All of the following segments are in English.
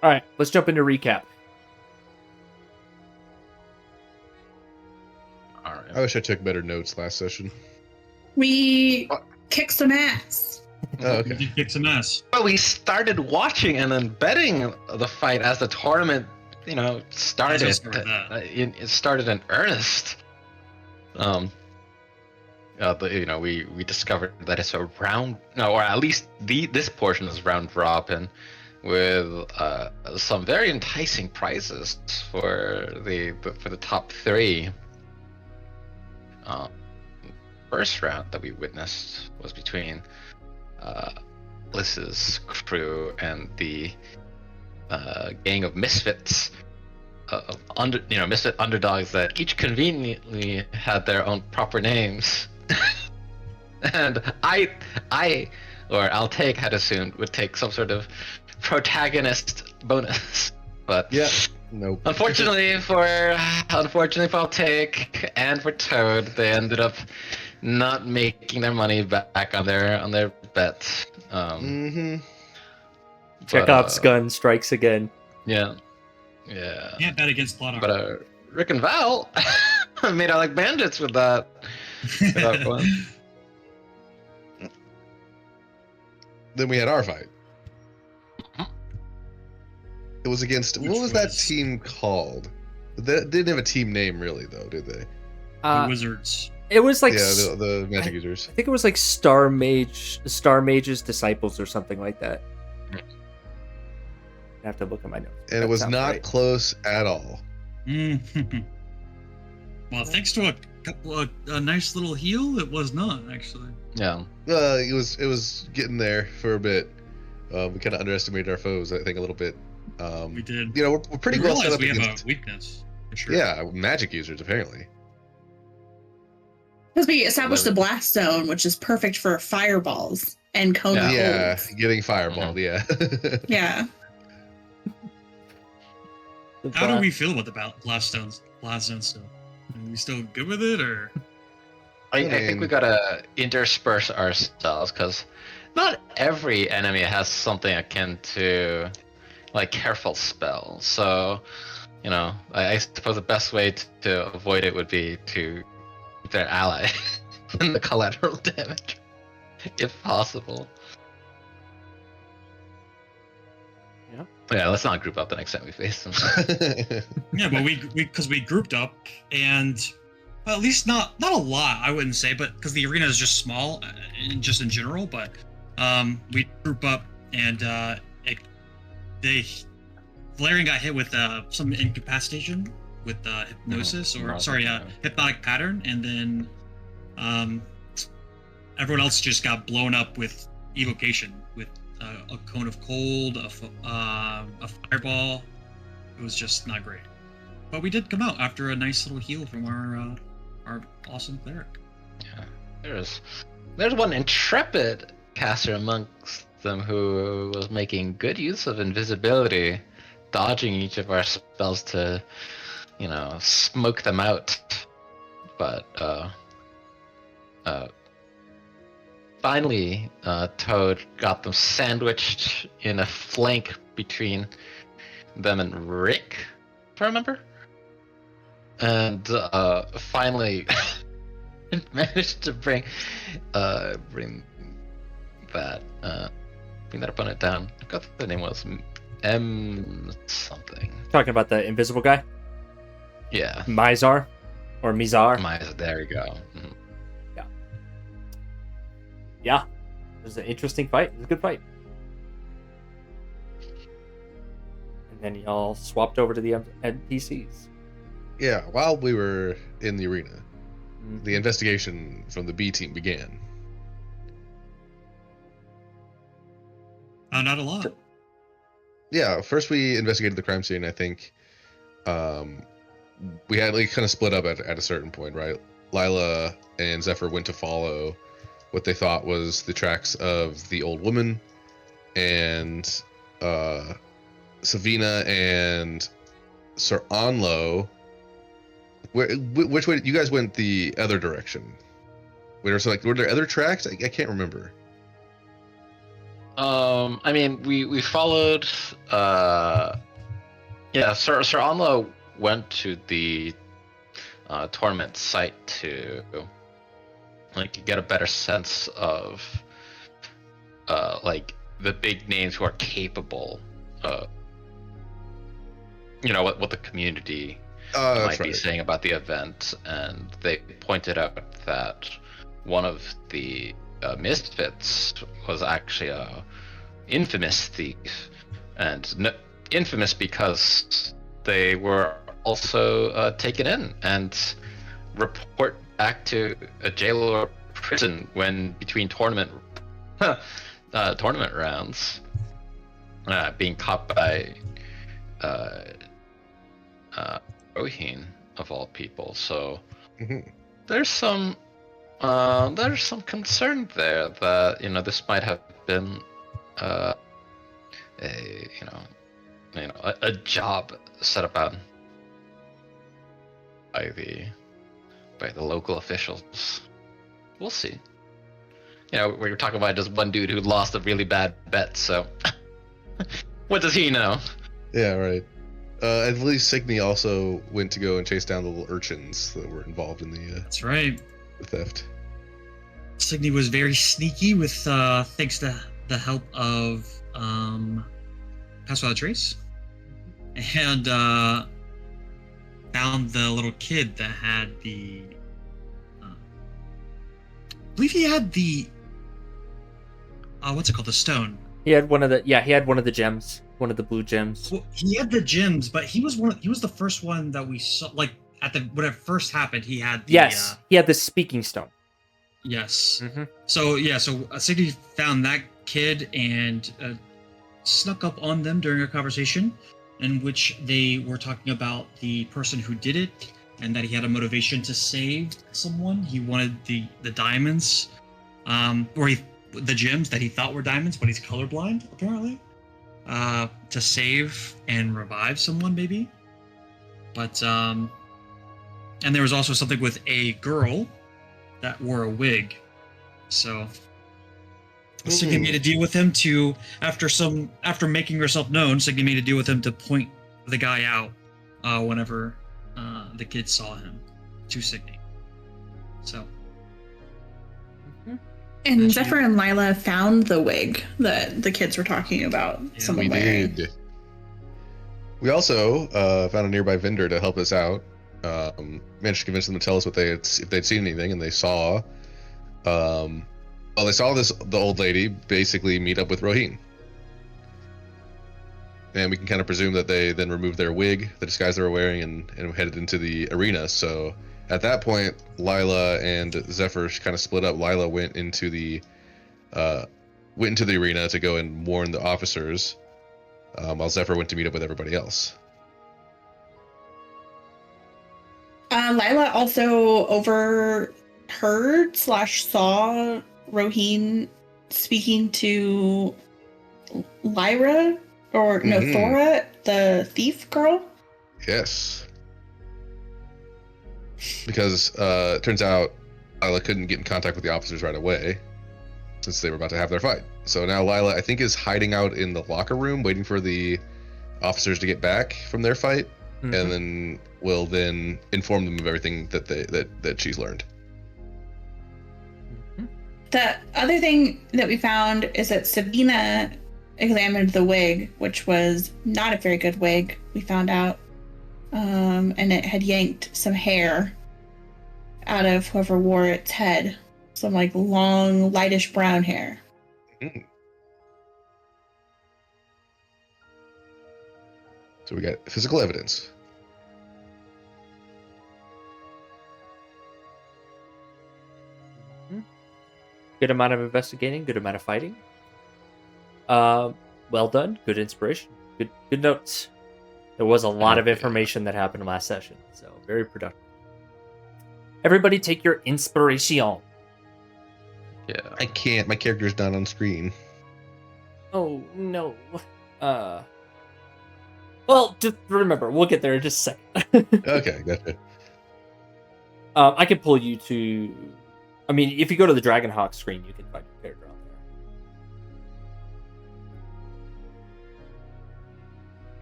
All right, let's jump into recap. All right. I wish I took better notes last session. We kicked some ass. Oh, We okay. did kick some ass. Well, we started watching and then betting the fight as the tournament, started. Let's start with that. It started in earnest. We discovered that it's a round, or at least this portion is round robin, with some very enticing prizes for the top three. First round that we witnessed was between Liz's crew and the gang of misfits, misfit underdogs that each conveniently had their own proper names. And I'll take had assumed would take some sort of protagonist bonus, but Yeah. Nope. unfortunately for I'll take and for Toad, they ended up not making their money back on their bet. Mm-hmm. Chekhov's gun strikes again. Yeah. Can't bet against plot But armor. Rick and Val made out like bandits with that. One. Then we had our fight. It was against what was that team called? They didn't have a team name really, though, did they? The Wizards. It was like Yeah, the Magic Users. I think it was like Star Mage's Disciples or something like that. I have to look at my notes. And That it was sounds not right. close at all. Well, thanks to a nice little heal, it was not actually. Yeah. It was getting there for a bit. We kind of underestimated our foes, I think, a little bit. We did. We're pretty we well set realized up we have against. a weakness. For sure. Yeah, Magic Users apparently. Because we established the blast zone, which is perfect for fireballs and cone Yeah, holds. getting fireballed. Yeah. Yeah. How do we feel about the blast zone still? Are we still good with it, or? I think we gotta intersperse ourselves, because not every enemy has something akin to like careful spell. So, I suppose the best way to avoid it would be to keep their ally in the collateral damage, if possible. Yeah. Yeah, let's not group up the next time we face them. Yeah, but we grouped up, and well, at least not a lot, I wouldn't say, but because the arena is just small, just in general. But we group up, and Valerian got hit with some incapacitation with hypnosis, hypnotic pattern, and then everyone else just got blown up with evocation, with a cone of cold, a fireball. It was just not great. But we did come out after a nice little heal from our awesome cleric. Yeah, there's one intrepid caster amongst them who was making good use of invisibility, dodging each of our spells to, smoke them out. But finally, Toad got them sandwiched in a flank between them and Rick, if I remember. And finally managed to bring that opponent down. I forgot what the name was. M something. Talking about the invisible guy? Yeah. Mizar? Or Mizar? There we go. Mhm. Yeah. It was an interesting fight. It was a good fight. And then y'all swapped over to the NPCs. Yeah, while we were in the arena, the investigation from the B team began. Not a lot. Yeah, first we investigated the crime scene. I think we had kind of split up at a certain point, right? Lila and Zephyr went to follow what they thought was the tracks of the old woman, and Savina and Sir Onlo. Which way? You guys went the other direction. Were there other tracks? I can't remember. I mean, we followed. Yeah, Sir Anla went to the tournament site to like get a better sense of like the big names who are capable. What the community might be saying about the event, and they pointed out that one of the misfits was actually a infamous thief, and infamous because they were also taken in and report back to a jail or prison when between tournament rounds, being caught by Roheen of all people. So there's some concern there that this might have been a job set up by the local officials. We'll see. We were talking about just one dude who lost a really bad bet, so what does he know? Yeah, right. I believe Signy also went to go and chase down the little urchins that were involved in the That's right. the theft. Signy was very sneaky with thanks to the help of Pass Without Trace, and found the little kid that had the I believe he had the what's it called, the stone. He had one of the gems, one of the blue gems. Well, he had the gems, but he was the first one that we saw, like when it first happened. He had the, he had the speaking stone. Yes. Mm-hmm. So Signy found that kid and snuck up on them during a conversation in which they were talking about the person who did it, and that he had a motivation to save someone. He wanted the diamonds, or the gems that he thought were diamonds, but he's colorblind apparently, to save and revive someone maybe. But and there was also something with a girl that wore a wig. So Signy made a deal with him to, after making herself known, Signy made a deal with him to point the guy out whenever the kids saw him to Signy. So. And Zephyr and Lila found the wig that the kids were talking about. Yeah, someone We wearing. did. We also found a nearby vendor to help us out. Managed to convince them to tell us if they'd seen anything, and they saw. They saw the old lady basically meet up with Roheen. And we can kind of presume that they then removed their wig, the disguise they were wearing, and headed into the arena. So at that point, Lila and Zephyr kind of split up. Lila went into the arena to go and warn the officers, while Zephyr went to meet up with everybody else. Lila also overheard / saw Roheen speaking to Lyra, or no, Thora, the thief girl. Yes. Because it turns out Lila couldn't get in contact with the officers right away, since they were about to have their fight. So now Lila, I think, is hiding out in the locker room, waiting for the officers to get back from their fight, and then will then inform them of everything that she's learned. The other thing that we found is that Sabina examined the wig, which was not a very good wig, we found out. And it had yanked some hair out of whoever wore its head. Some like long, lightish brown hair. So we got physical evidence. Good amount of investigating, good amount of fighting. Well done, good inspiration, good notes. There was a lot of information that happened last session, so very productive. Everybody take your inspiration. Yeah. I can't. My character's not on screen. Oh, no. Well, just remember, we'll get there in just a second. Okay, gotcha. I can pull you to... I mean, if you go to the Dragonhawk screen, you can find your character on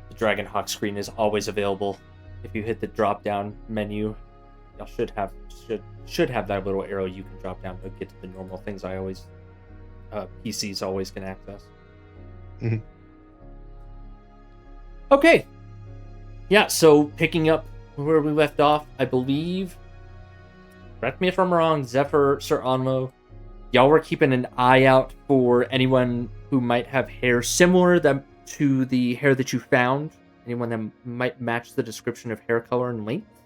The Dragonhawk screen is always available. If you hit the drop-down menu, y'all should have that little arrow you can drop down to get to the normal things PCs always can access. Mhm. Okay. Yeah, so picking up where we left off, I believe, correct me if I'm wrong, Zephyr, Sir Onmo, y'all were keeping an eye out for anyone who might have hair similar to the hair that you found. Anyone that might match the description of hair color and length.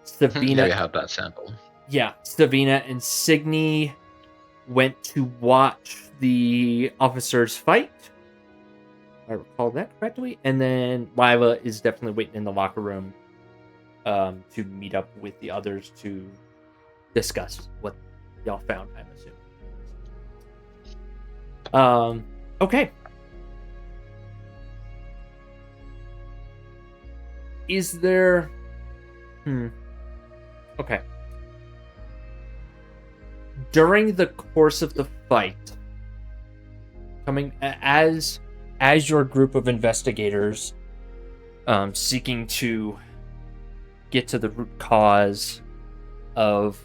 Savina, Yeah, we have that sample. Yeah, Savina and Signy went to watch the officers fight. If I recall that correctly. And then Lila is definitely waiting in the locker room to meet up with the others to discuss what y'all found, I'm assuming. Okay. Is there... Okay. During the course of the fight, coming as your group of investigators seeking to get to the root cause of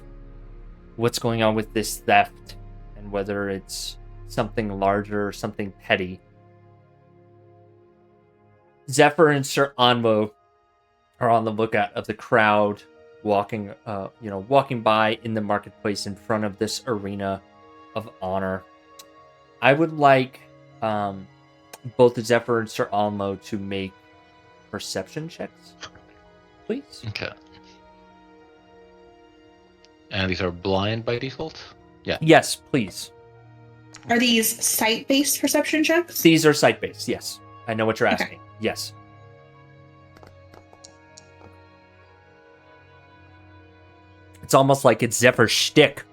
what's going on with this theft and whether it's something larger or something petty, Zephyr and Sir Onmo are on the lookout of the crowd walking by in the marketplace in front of this arena of honor. I would like both Zephyr and Sir Onmo to make perception checks, please. Okay. And these are blind by default? Yeah. Yes, please. Are these sight-based perception checks? These are sight-based, yes. I know what you're Okay. asking. Yes. It's almost like it's Zephyr's shtick.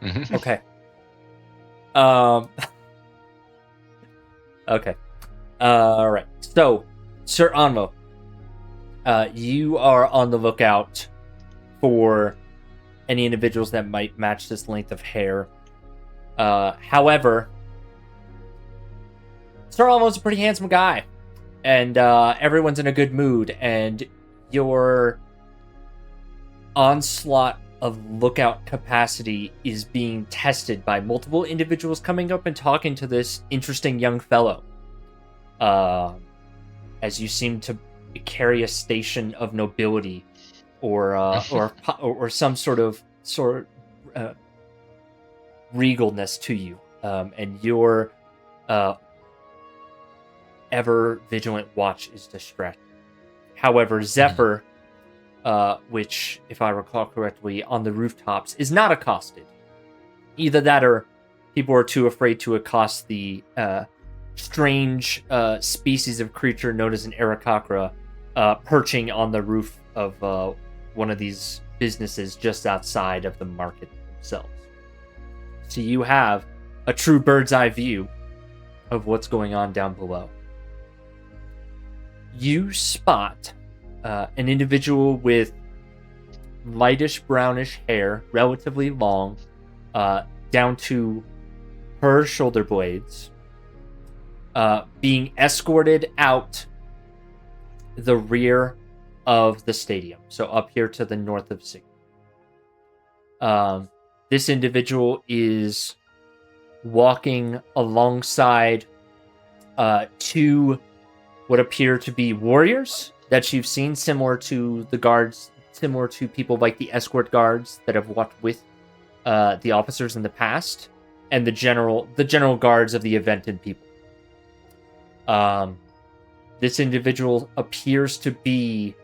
Mm-hmm. Okay. Okay. All right. So, Sir Onmo, you are on the lookout for any individuals that might match this length of hair. However, Sir Onmo's a pretty handsome guy, and everyone's in a good mood, and your onslaught of lookout capacity is being tested by multiple individuals coming up and talking to this interesting young fellow. As you seem to carry a station of nobility, or some sort of regalness to you, and your ever vigilant watch is distracted. However, Zephyr, which, if I recall correctly, on the rooftops is not accosted. Either that, or people are too afraid to accost the strange species of creature known as an Aarakocra, perching on the roof of one of these businesses just outside of the market themselves. So you have a true bird's eye view of what's going on down below. You spot an individual with lightish brownish hair, relatively long, down to her shoulder blades, being escorted out the rear of the stadium, so up here to the north of Signy. This individual is walking alongside two what appear to be warriors that you've seen, similar to the guards, similar to people like the escort guards that have walked with the officers in the past, and the general guards of the event and people. This individual appears to be...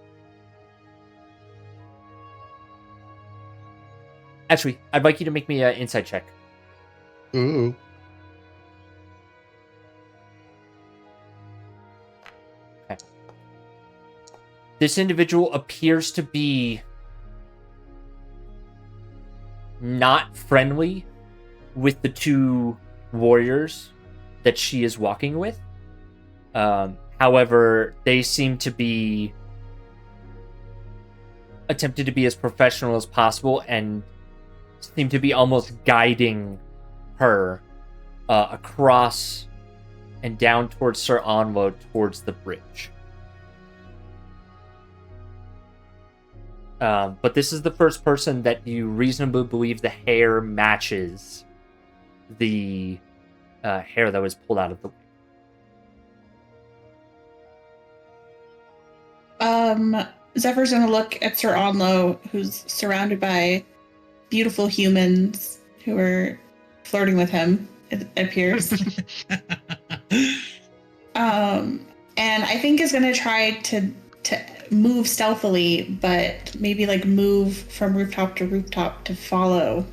Actually, I'd like you to make me an insight check. Ooh. Okay. This individual appears to be not friendly with the two warriors that she is walking with. However, they seem to be attempting to be as professional as possible and seem to be almost guiding her across and down towards Sir Onlo towards the bridge. But this is the first person that you reasonably believe the hair matches the hair that was pulled out of the wig. Zephyr's gonna look at Sir Onlo, who's surrounded by beautiful humans who are flirting with him, it appears. And I think is gonna try to move stealthily, but maybe like move from rooftop to rooftop to follow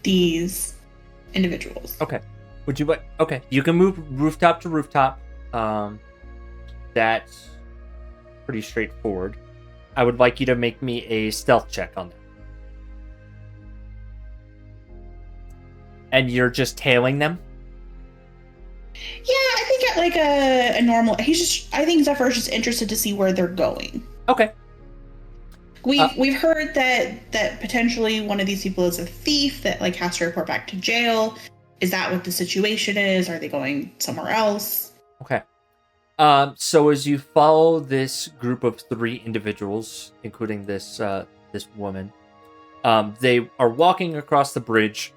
these individuals. Okay. Would you like? Okay, you can move rooftop to rooftop. That's pretty straightforward. I would like you to make me a stealth check on that. And you're just tailing them? Yeah, I think at like a normal. I think Zephyr's just interested to see where they're going. Okay. We've heard that potentially one of these people is a thief that like has to report back to jail. Is that what the situation is? Are they going somewhere else? Okay. So as you follow this group of 3 individuals, including this woman, they are walking across the bridge,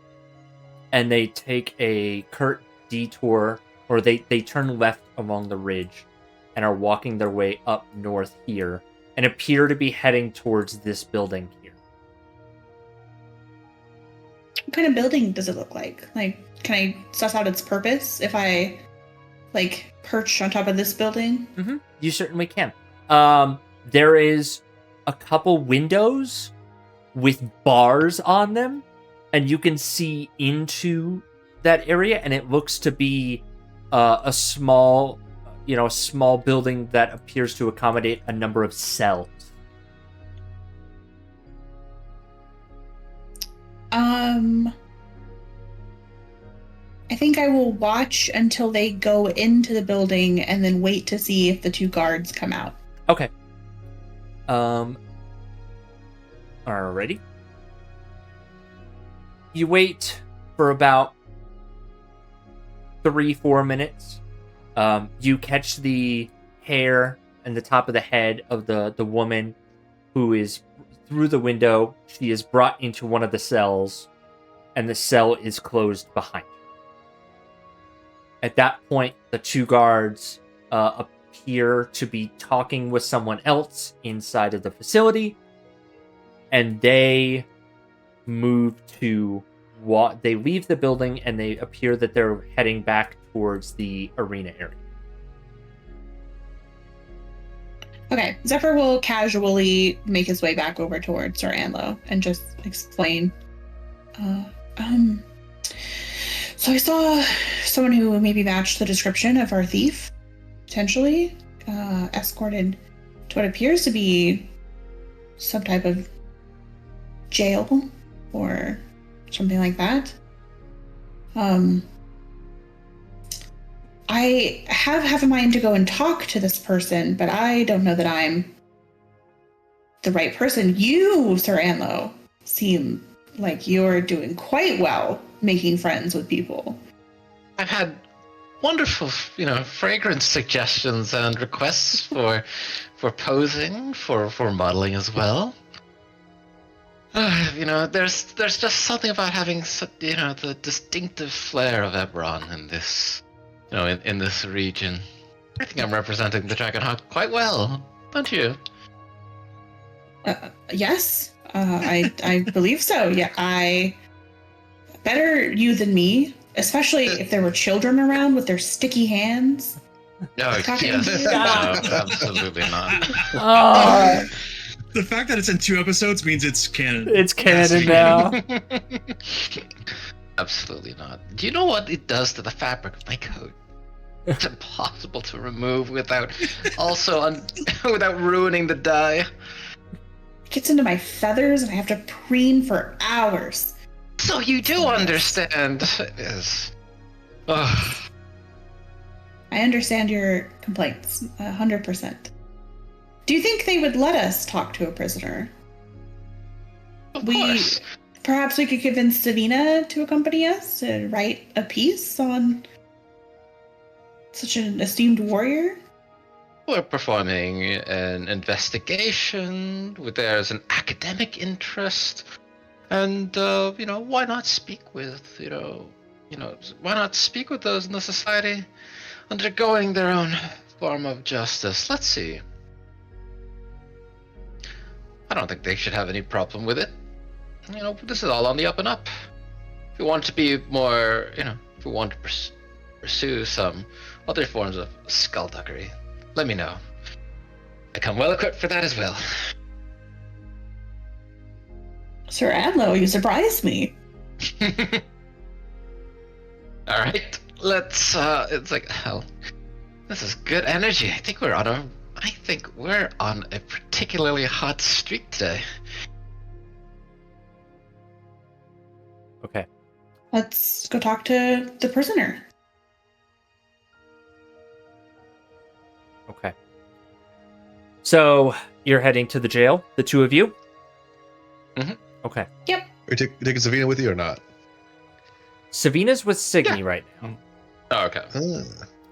and they take a curt detour, or they turn left along the ridge, and are walking their way up north here, and appear to be heading towards this building here. What kind of building does it look like? Like, can I suss out its purpose if I like perch on top of this building? Mm-hmm. You certainly can. There is a couple windows with bars on them, and you can see into that area, and it looks to be a small building that appears to accommodate a number of cells. I think I will watch until they go into the building and then wait to see if the 2 guards come out. Okay. Alrighty. You wait for about 3-4 minutes. You catch the hair and the top of the head of the woman who is through the window. She is brought into one of the cells, and the cell is closed behind her. At that point, the 2 guards appear to be talking with someone else inside of the facility, and they move to they leave the building, and they appear that they're heading back towards the arena area. Okay, Zephyr will casually make his way back over towards Sir Anlo and just explain. So I saw someone who maybe matched the description of our thief, potentially, escorted to what appears to be some type of jail or something like that. I have a mind to go and talk to this person, but I don't know that I'm the right person. You, Sir Anlo, seem like you're doing quite well making friends with people. I've had wonderful, fragrance suggestions and requests for posing, for modeling as well. There's just something about having, the distinctive flair of Eberron in this, in this region. I think I'm representing the Dragonhawk quite well, don't you? Yes, I believe so. Yeah, better you than me, especially if there were children around with their sticky hands. No, yes, no, absolutely not. The fact that it's in 2 episodes means it's canon. It's canon now. Absolutely not. Do you know what it does to the fabric of my coat? It's impossible to remove without without ruining the dye. It gets into my feathers and I have to preen for hours. So you do understand. Yes. Ugh. I understand your complaints, 100%. Do you think they would let us talk to a prisoner? Of course. Perhaps we could convince Savina to accompany us to write a piece on Such an esteemed warrior? We're performing an investigation. There's an academic interest, and why not speak with why not speak with those in the society undergoing their own form of justice? Let's see. I don't think they should have any problem with it. This is all on the up and up. If we want to be more, if we want to pursue some other forms of skullduggery, let me know. I come well equipped for that as well. Sir Adlo, you surprised me. All right, let's. It's like hell. This is good energy. I think we're on a particularly hot streak today. Okay. Let's go talk to the prisoner. Okay. So you're heading to the jail, the two of you? Mm-hmm. Okay. Are you taking Savina with you or not? Savina's with Signy right now. Oh, okay.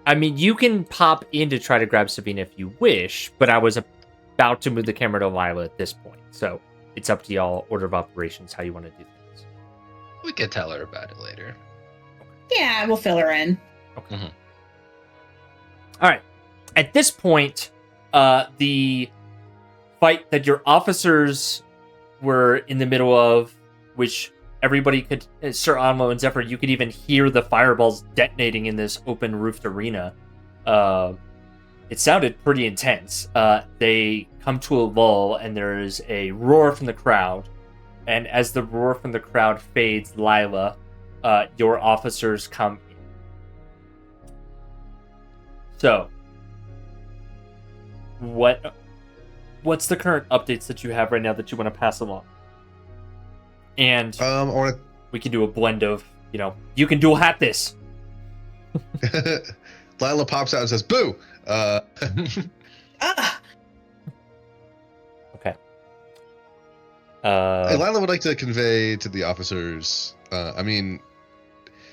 I mean, you can pop in to try to grab Savina if you wish, but I was about to move the camera to Lila at this point. So it's up to y'all, order of operations, how you want to do things. We can tell her about it later. Yeah, we'll fill her in. Okay. Mm-hmm. All right. At this point, the fight that your officers were in the middle of, which everybody could, Sir Anlo and Zephyr, you could even hear the fireballs detonating in this open roofed arena. It sounded pretty intense. They come to a lull, and there is a roar from the crowd. And as the roar from the crowd fades, Lila, your officers come in. So, what's the current updates that you have right now that you want to pass along? And we can do a blend of, you can dual hat this. Lila pops out and says, "Boo!" Okay. Lila would like to convey to the officers,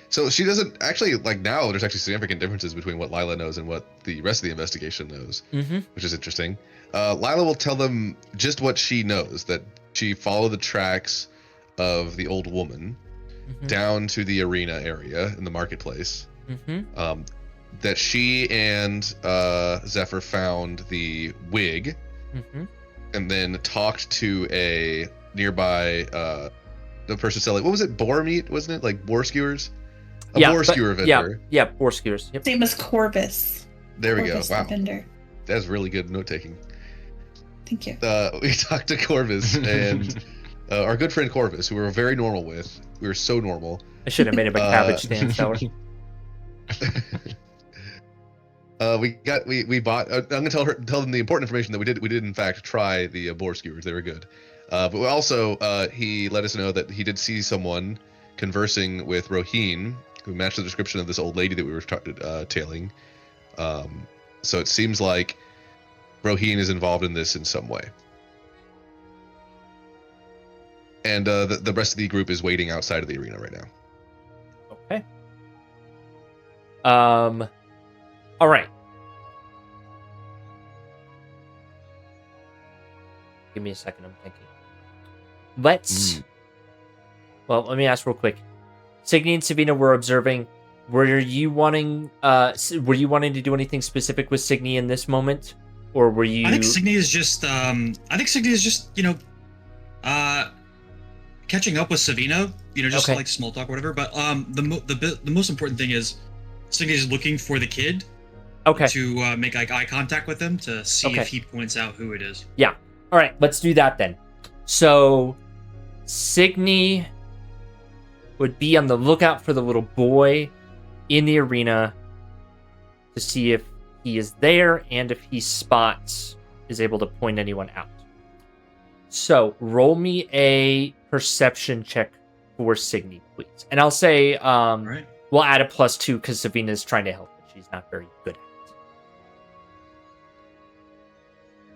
so she doesn't actually, now there's actually significant differences between what Lila knows and what the rest of the investigation knows, which is interesting. Lila will tell them just what she knows, that she followed the tracks of the old woman down to the arena area in the marketplace. That she and Zephyr found the wig, and then talked to a nearby the person selling, what was it, boar meat, wasn't it, like boar skewers? Boar skewer vendor. Yeah, boar skewers. Yep. Same as Corvus. There we Corvus go. Wow, the vendor. that's really good note taking. Thank you. We talked to Corvus and our good friend Corvus, who we were very normal with. We were so normal. I should have made him a cabbage stand seller. We bought. I'm gonna tell them the important information that we did in fact try the boar skewers. They were good. But we also he let us know that he did see someone conversing with Roheen, who matched the description of this old lady that we were tailing. So it seems like Roheen is involved in this in some way. And the rest of the group is waiting outside of the arena right now. Okay. All right. Give me a second. I'm thinking. Let's. Well, let me ask real quick. Signy and Savina were observing. Were you wanting to do anything specific with Signy in this moment, or were you? I think Signy is just. Catching up with Savina. Just like small talk or whatever. But the most important thing is Signy is looking for the kid. Okay. To make eye contact with him to see if he points out who it is. Yeah. All right. Let's do that then. So, Signy would be on the lookout for the little boy in the arena to see if he is there and if he is able to point anyone out. So, roll me a perception check for Signy, please. And I'll say, Right. We'll add a +2 because Savina's trying to help, but she's not very good at it.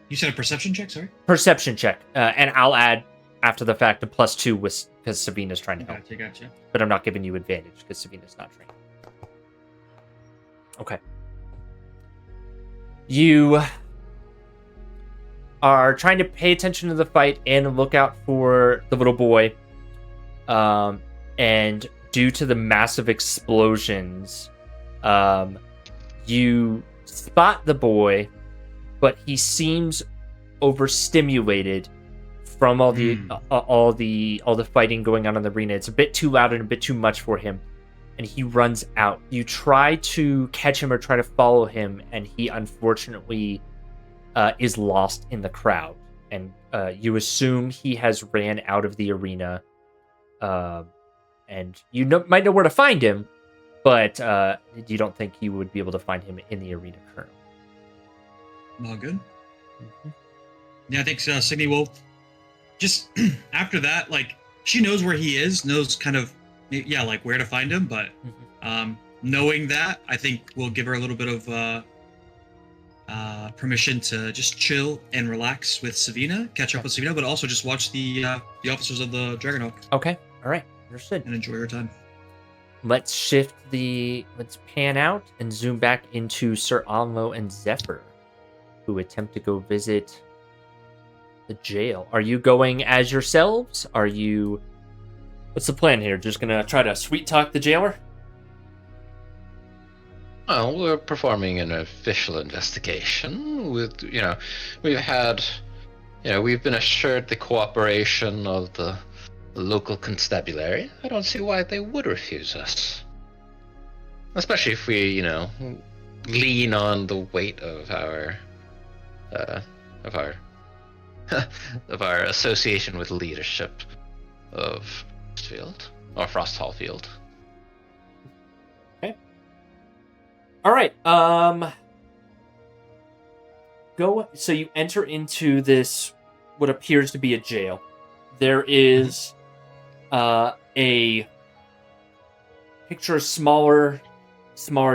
You said a perception check, sorry? Perception check. And I'll add, after the fact, a +2 because Savina's trying to help. Gotcha. But I'm not giving you advantage because Savina's not trained. Okay. You are trying to pay attention to the fight and look out for the little boy. And due to the massive explosions, you spot the boy, but he seems overstimulated from all the fighting going on in the arena. It's a bit too loud and a bit too much for him, and he runs out. You try to catch him or try to follow him, and he unfortunately is lost in the crowd. And you assume he has ran out of the arena, and you might know where to find him, but you don't think you would be able to find him in the arena currently. All good. Mm-hmm. Yeah, I think Signy will just after that, like, she knows where he is, knows kind of, like where to find him, but knowing that, I think we'll give her a little bit of permission to just chill and relax with Savina, catch up with Savina, but also just watch the officers of the Dragonhawk. Okay, all right, understood. And enjoy her time. Let's pan out and zoom back into Sir Onlo and Zephyr, who attempt to go visit the jail. Are you going as yourselves? What's the plan here? Just gonna try to sweet talk the jailer? Well, we're performing an official investigation with, we've been assured the cooperation of the local constabulary. I don't see why they would refuse us. Especially if we, lean on the weight of our of our association with leadership of Frost Hall Field. Okay. All right. So you enter into this, what appears to be a jail. There is a picture, a smaller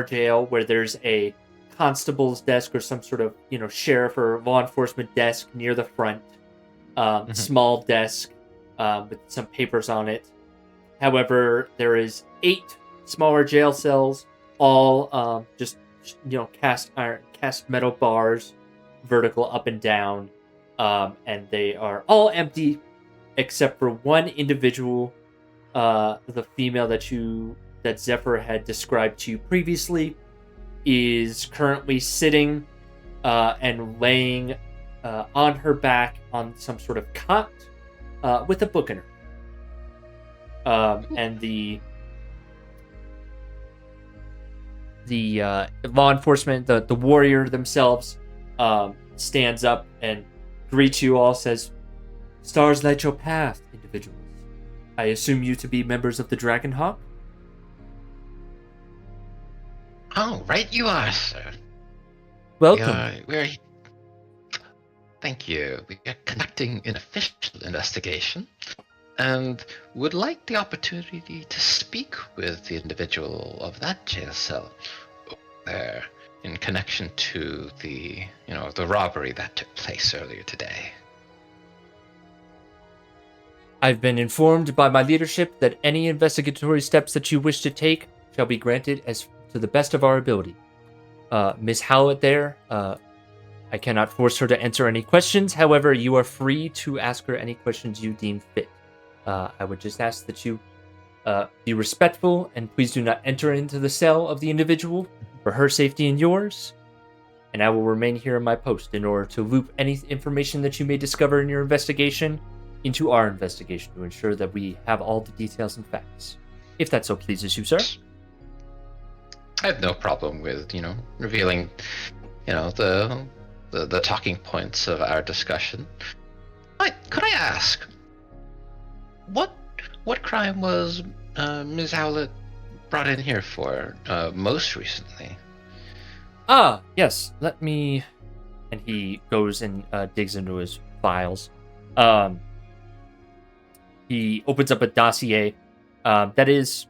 jail where there's a constable's desk or some sort of, sheriff or law enforcement desk near the front. Small desk with some papers on it. However, there is 8 smaller jail cells, all just cast metal bars, vertical up and down, and they are all empty except for one individual, the female that Zephyr had described to you previously, is currently sitting and laying on her back on some sort of cot with a book in her. And the law enforcement, the warrior themselves, stands up and greets you all, says, "Stars light your path, individuals. I assume you to be members of the Dragonhawk?" Oh, right you are, sir. Welcome. Thank you. We are conducting an official investigation and would like the opportunity to speak with the individual of that jail cell there in connection to the robbery that took place earlier today. I've been informed by my leadership that any investigatory steps that you wish to take shall be granted as to the best of our ability. Miss Howlett there, I cannot force her to answer any questions. However, you are free to ask her any questions you deem fit. I would just ask that you be respectful and please do not enter into the cell of the individual for her safety and yours. And I will remain here in my post in order to loop any information that you may discover in your investigation into our investigation to ensure that we have all the details and facts. If that so pleases you, sir. I have no problem with, revealing, the talking points of our discussion. Could I ask, what crime was Ms. Howlett brought in here for most recently? Yes. Let me... And he goes and digs into his files. He opens up a dossier that is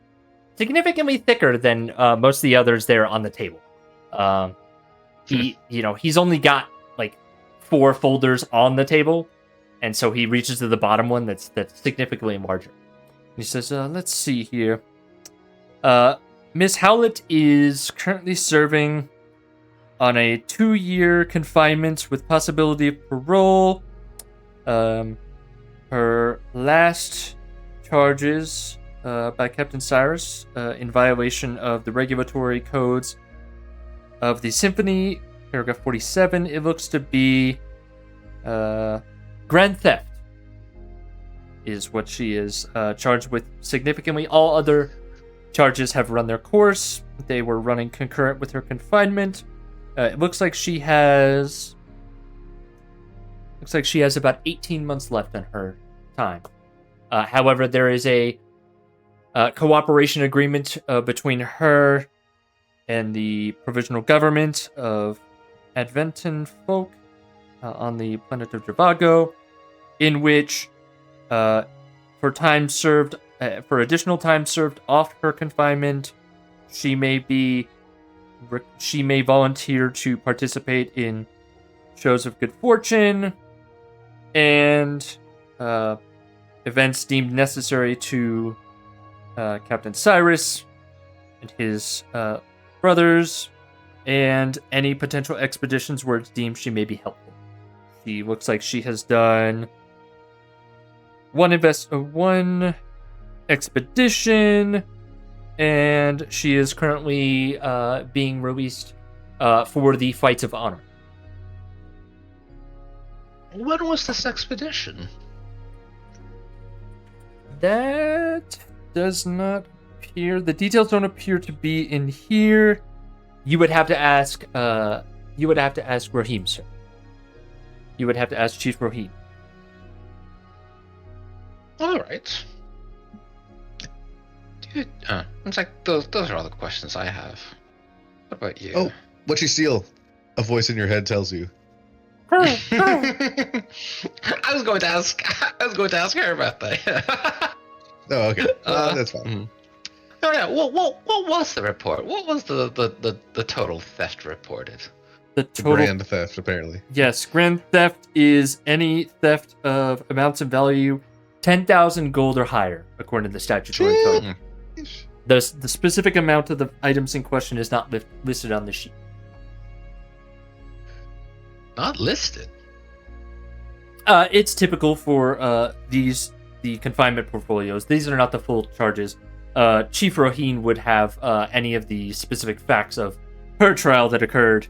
significantly thicker than most of the others there on the table. He's only got like 4 folders on the table, and so he reaches to the bottom one that's significantly larger. He says, let's see here. Miss Howlett is currently serving on a 2-year confinement with possibility of parole. Her last charges by Captain Cyrus in violation of the regulatory codes of the Symphony, paragraph 47, it looks to be grand theft is what she is charged with significantly. All other charges have run their course. They were running concurrent with her confinement. It looks like she has about 18 months left on her time. However, there is a cooperation agreement between her and the provisional government of Adventan folk on the planet of Javago, in which for additional time served off her confinement, she may volunteer to participate in shows of good fortune and events deemed necessary to Captain Cyrus and his brothers, and any potential expeditions where it's deemed she may be helpful. She looks like she has done one expedition, and she is currently being released for the Fights of Honor. When was this expedition? That does not appear. The details don't appear to be in here. You would have to ask. Raheem, sir. You would have to ask Chief Raheem. All right. It's like those are all the questions I have. What about you? Oh, what you steal? A voice in your head tells you. I was going to ask her about that. Oh, okay. That's fine. Oh yeah. What was the report? What was the total theft reported? The total Grand theft, apparently. Yes, grand theft is any theft of amounts of value 10,000 gold or higher, according to the statutory code. The specific amount of the items in question is not listed on the sheet. Not listed. It's typical for the confinement portfolios. These are not the full charges. Chief Roheen would have any of the specific facts of her trial that occurred.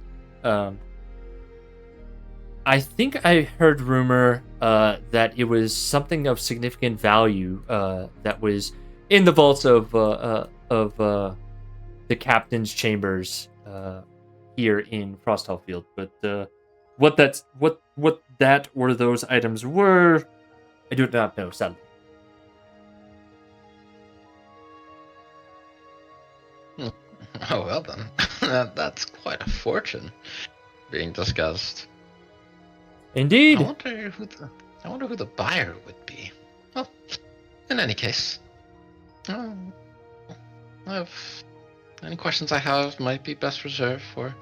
I think I heard rumor that it was something of significant value that was in the vaults of the captain's chambers here in Frosthall Field. But what that or those items were, I do not know, sadly. Oh well then, that's quite a fortune being discussed. Indeed. I wonder who the buyer would be. Well, in any case, any questions I have might be best reserved for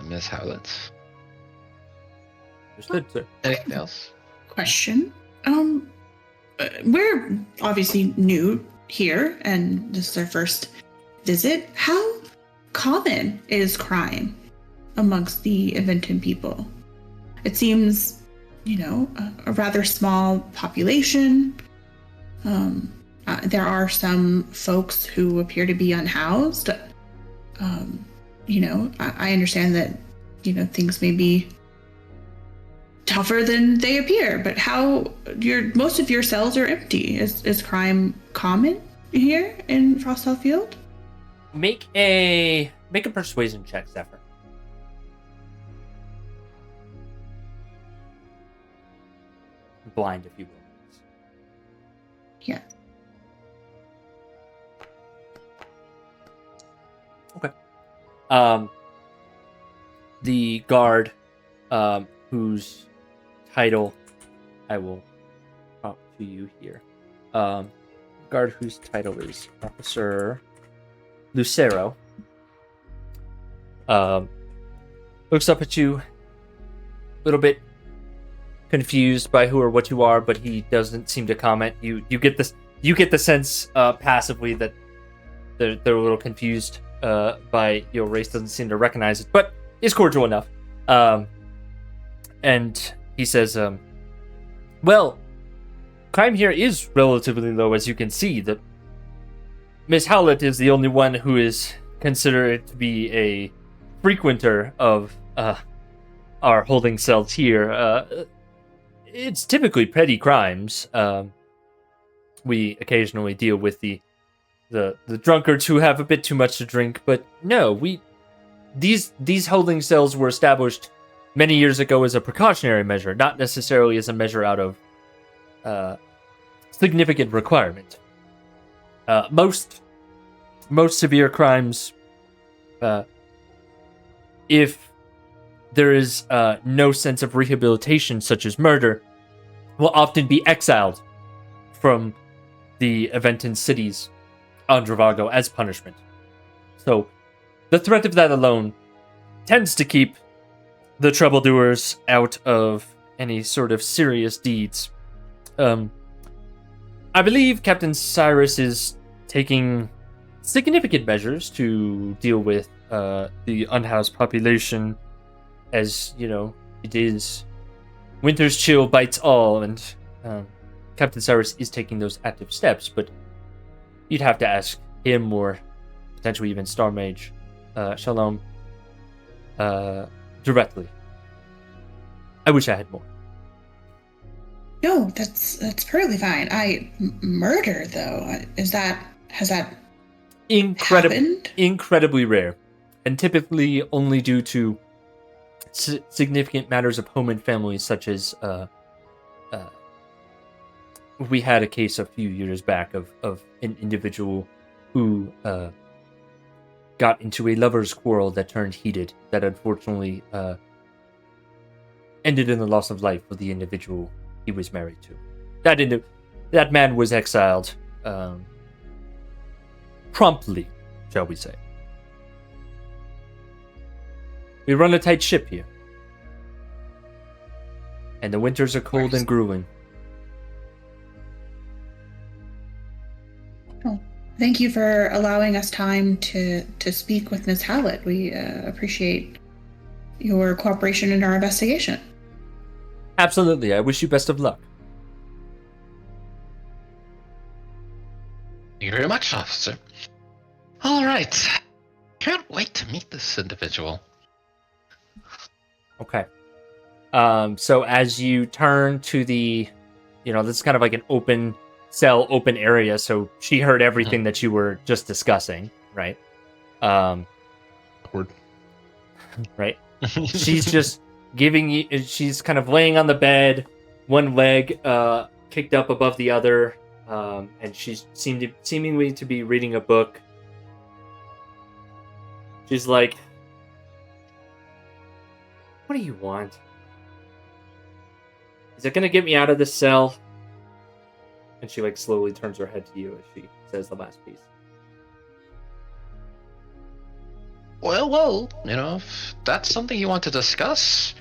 Ms. Howlett. Understood, sir. Anything else? Question. We're obviously new here, and this is our first visit. How common is crime amongst the Adventan people? It seems, a rather small population. There are some folks who appear to be unhoused. I understand that, things may be tougher than they appear, but most of your cells are empty. Is crime common here in Frosthall Field? Make a persuasion check, Zephyr. Blind, if you will. Yeah. Okay. The guard, whose title I will talk to you here. Guard whose title is Officer Lucero. Looks up at you, a little bit confused by who or what you are, but he doesn't seem to comment. You get the sense passively that they're a little confused by your race, doesn't seem to recognize it, but cordial enough. And he says, well, crime here is relatively low, as you can see. That Miss Howlett is the only one who is considered to be a frequenter of our holding cells here. It's typically petty crimes. We occasionally deal with the drunkards who have a bit too much to drink, but no, these holding cells were established many years ago as a precautionary measure, not necessarily as a measure out of significant requirement. Most severe crimes, if there is no sense of rehabilitation, such as murder, will often be exiled from the Aventon cities on Dravago as punishment. So the threat of that alone tends to keep the troubledoers out of any sort of serious deeds. I believe Captain Cyrus is taking significant measures to deal with the unhoused population, as, you know, it is winter's chill bites all, and Captain Cyrus is taking those active steps, but you'd have to ask him, or potentially even Star Mage Shalom directly. I wish I had more. No, that's perfectly fine. Murder though, has that happened? Incredibly rare, and typically only due to significant matters of home and family, such as we had a case a few years back of an individual who got into a lover's quarrel that turned heated, that unfortunately ended in the loss of life for the individual he was married to. That man was exiled promptly, shall we say. We run a tight ship here, and the winters are cold and grueling. Oh, thank you for allowing us time to speak with Ms. Howlett. We appreciate your cooperation in our investigation. Absolutely. I wish you best of luck. Thank you very much, officer. All right. Can't wait to meet this individual. Okay. So as you turn to this is kind of like an open cell, open area. So she heard everything that you were just discussing, right? Awkward. Right. She's just giving you. She's kind of laying on the bed, one leg kicked up above the other, and she's seemingly to be reading a book. She's like, "What do you want? Is it gonna get me out of this cell?" And she like slowly turns her head to you as she says the last piece. Well, if that's something you want to discuss,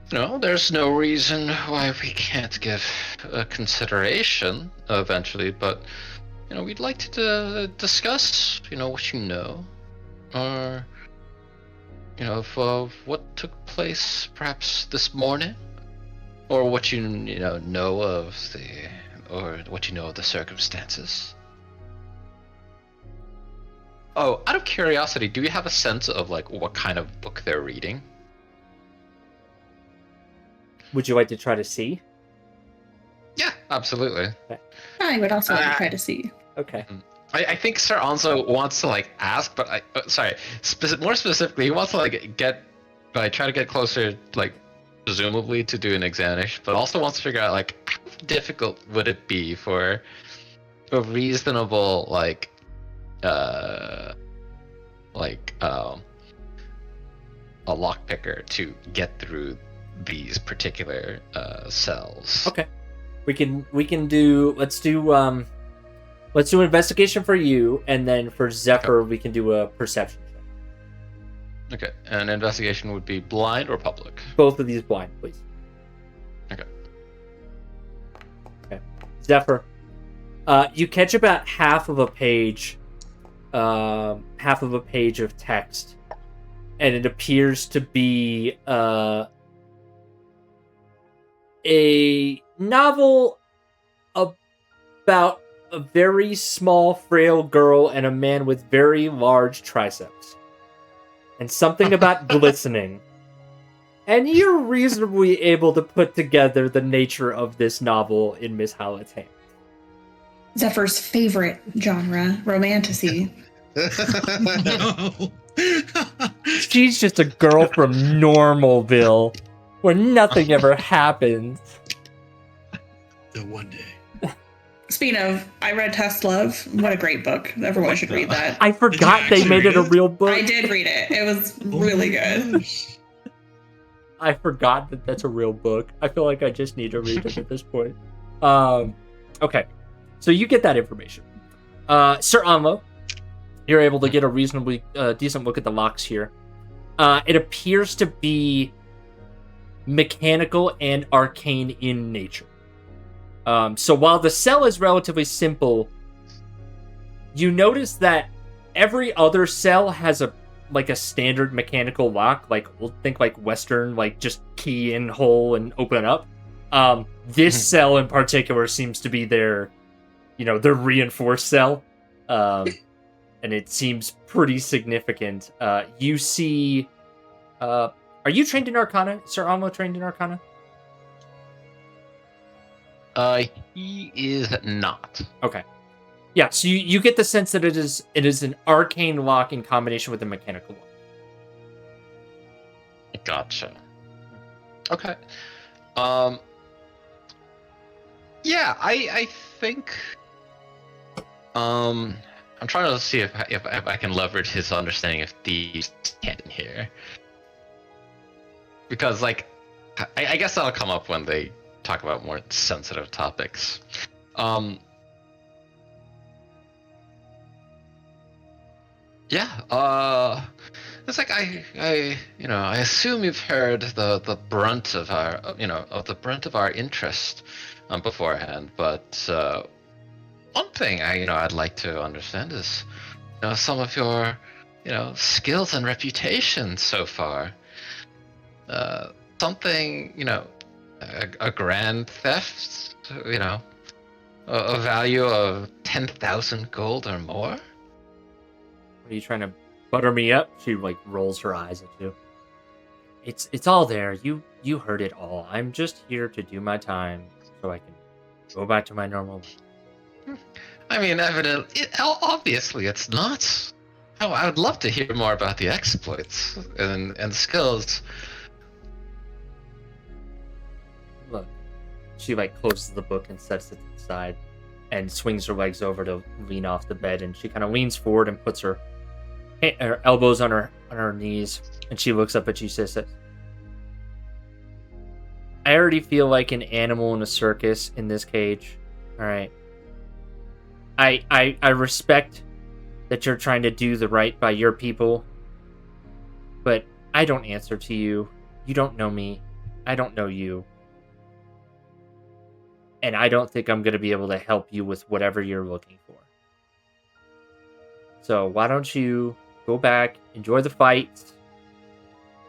there's no reason why we can't give a consideration eventually, but, we'd like to discuss, what you know, or, of what took place perhaps this morning, or what know of the circumstances. Oh, out of curiosity, do you have a sense of what kind of book they're reading? Would you like to try to see? Yeah, absolutely. Okay. I would also like to try to see. Okay. I think Sir Anzo wants to ask, but more specifically, he wants to try to get closer, presumably to do an examination, but also wants to figure out how difficult would it be for a reasonable a lockpicker to get through these particular cells. Okay. We can do let's do investigation for you, and then for Zephyr we can do a perception check. Okay. And investigation would be blind or public? Both of these blind, please. Okay. Zephyr, you catch about half of a page of text and it appears to be a novel about a very small, frail girl and a man with very large triceps. And something about glistening. And you're reasonably able to put together the nature of this novel in Miss Howlett's hand. Zephyr's favorite genre, romantasy. No. She's just a girl from Normalville, where nothing ever happens. The one day. Speaking of, I read Test Love. What a great book. Everyone should read that. I forgot they made it a real book. I did read it. It was really good. I forgot that that's a real book. I feel like I just need to read it at this point. Okay, so you get that information. Sir Anlo, you're able to get a reasonably decent look at the locks here. It appears to be mechanical and arcane in nature. So while the cell is relatively simple, you notice that every other cell has a standard mechanical lock, we'll think like Western, like just key in hole and open up. This cell in particular seems to be their reinforced cell. And it seems pretty significant. You see, are you trained in Arcana? Sir Almo trained in Arcana? He is not. Okay. Yeah, so you get the sense that it is an arcane lock in combination with a mechanical lock. Gotcha. Okay. Yeah, I think. I'm trying to see if I can leverage his understanding of thieves here, because I guess that'll come up when they talk about more sensitive topics. It's like I assume you've heard the brunt of our interest beforehand, but one thing I'd like to understand is some of your skills and reputation so far. Something a grand theft, a value of 10,000 gold or more. Are you trying to butter me up? She rolls her eyes at you. It's all there. You heard it all. I'm just here to do my time so I can go back to my normal life. I mean, obviously it's not. Oh, I would love to hear more about the exploits and skills. Look, she closes the book and sets it to the side and swings her legs over to lean off the bed, and she kind of leans forward and puts her elbows on her knees, and she looks up at you, says, I already feel like an animal in a circus in this cage. All right. I respect that you're trying to do the right by your people, but I don't answer to you. You don't know me. I don't know you. And I don't think I'm going to be able to help you with whatever you're looking for. So why don't you go back, enjoy the fight,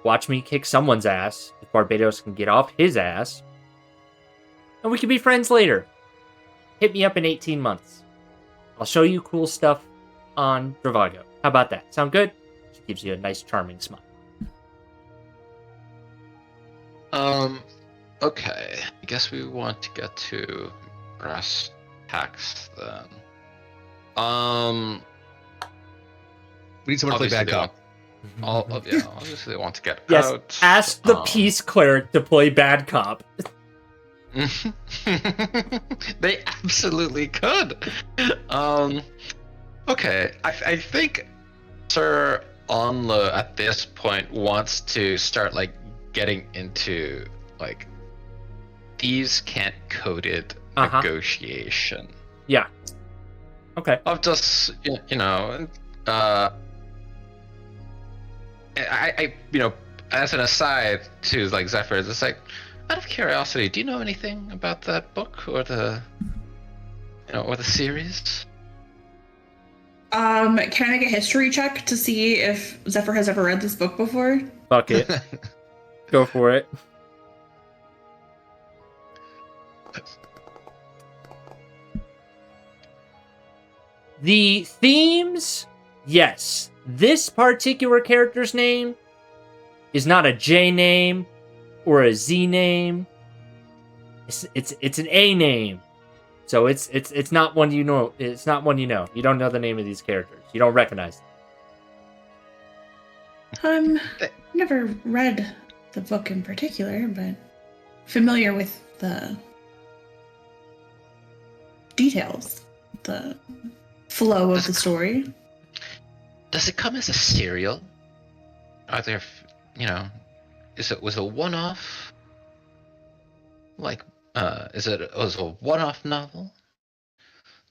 watch me kick someone's ass if Barbados can get off his ass, and we can be friends later. Hit me up in 18 months. I'll show you cool stuff on Dravago. How about that? Sound good? She gives you a nice, charming smile. Okay. I guess we want to get to brass tacks then. We need someone to play bad cop. Obviously they want to get yes, out. Ask the peace cleric to play bad cop. They absolutely could. Okay, I think Sir Onlo at this point wants to start getting into thieves can't coded negotiation. Yeah. Okay. Of just I as an aside to Zephyr, it's out of curiosity, do you know anything about that book or the or the series? Can I make a history check to see if Zephyr has ever read this book before? Fuck it. Go for it. The themes, yes. This particular character's name is not a J name or a Z name. It's an A name. So it's not one you know. It's not one you know. You don't know the name of these characters. You don't recognize them. Never read the book in particular, but familiar with the details, the flow of the story. Does it come as a serial? Are there, was it a one-off? Like, was it a one-off novel?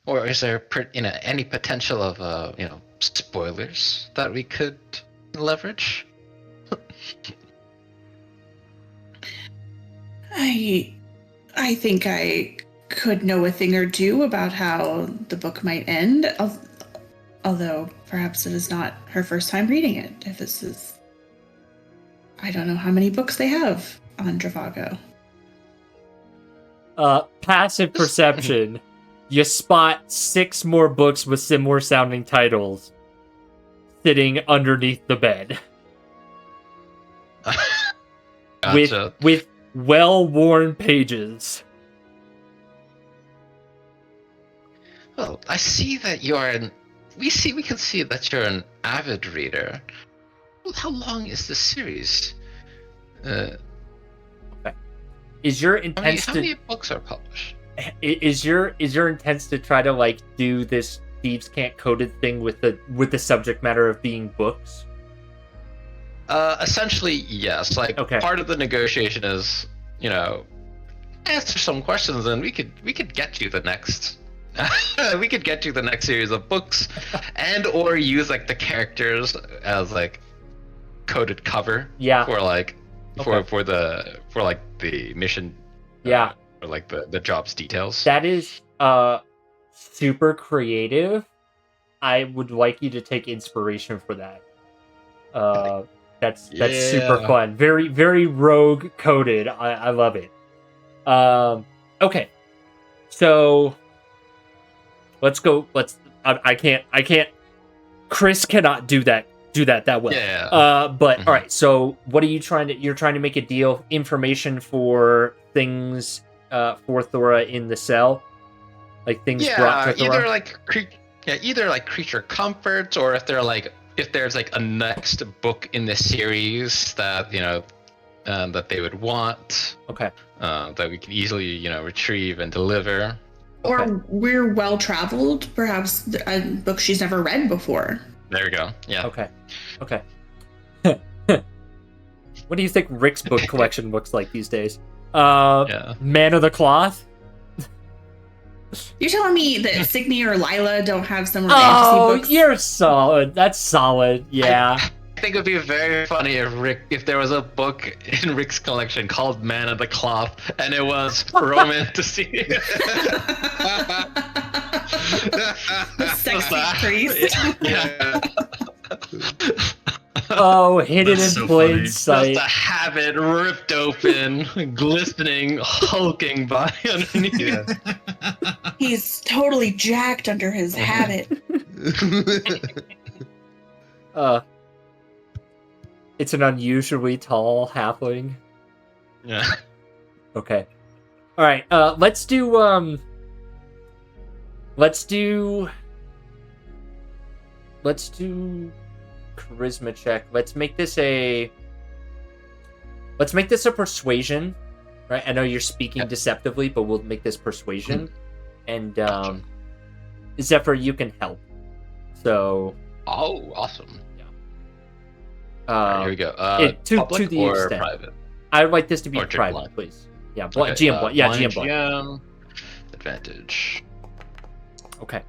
Or is there, any potential of, spoilers that we could leverage? I think I could know a thing or two about how the book might end, although perhaps it is not her first time reading it. If this is... I don't know how many books they have on Dravago. Passive perception. You spot 6 more books with similar sounding titles sitting underneath the bed. Gotcha. With well-worn pages. Well, I see that we can see that you're an avid reader. Well, how long is this series? Okay. Is your intent how many books are published? Is your intent to try to do this thieves can't coded thing with the subject matter of being books? Essentially, yes. Okay. Part of the negotiation is, answer some questions, and we could get you the next. We could get you the next series of books, and or use the characters as coded cover. Yeah. For the mission. Yeah. Or the job's details. That is super creative. I would like you to take inspiration for that. That's super fun. Very, very rogue coded. I love it. Okay. So let's go. I can't. Chris cannot do that well. Yeah. But all right. So what are you you're trying to make a deal, information for things for Thora in the cell? Things brought to Thora? Either creature comforts, or if there's a next book in the series that that they would want. Okay. That we can easily retrieve and deliver. Or we're well traveled, perhaps a book she's never read before. There we go. Yeah. Okay. What do you think Rick's book collection looks like these days? Man of the Cloth? You're telling me that Signy or Lila don't have similar fantasy books? You're solid. That's solid. Yeah. I think it would be very funny if there was a book in Rick's collection called Man of the Cloth, and it was romantasy. The sexy priest. Yeah. Oh, hidden That's in so plain funny. sight. Just to have it ripped open, glistening, hulking by underneath. Yeah. He's totally jacked under his habit. It's an unusually tall halfling. Yeah. Okay. All right. Let's do charisma check. Let's make this a persuasion. Right? I know you're speaking deceptively, but we'll make this persuasion. And Zephyr, you can help. So. Oh, awesome. Yeah. Here we go. To the or extent. private? I would like this to be Or private, blind. please. Yeah, Okay, GM blind. Yeah, blind GM blind. GM, advantage. Okay.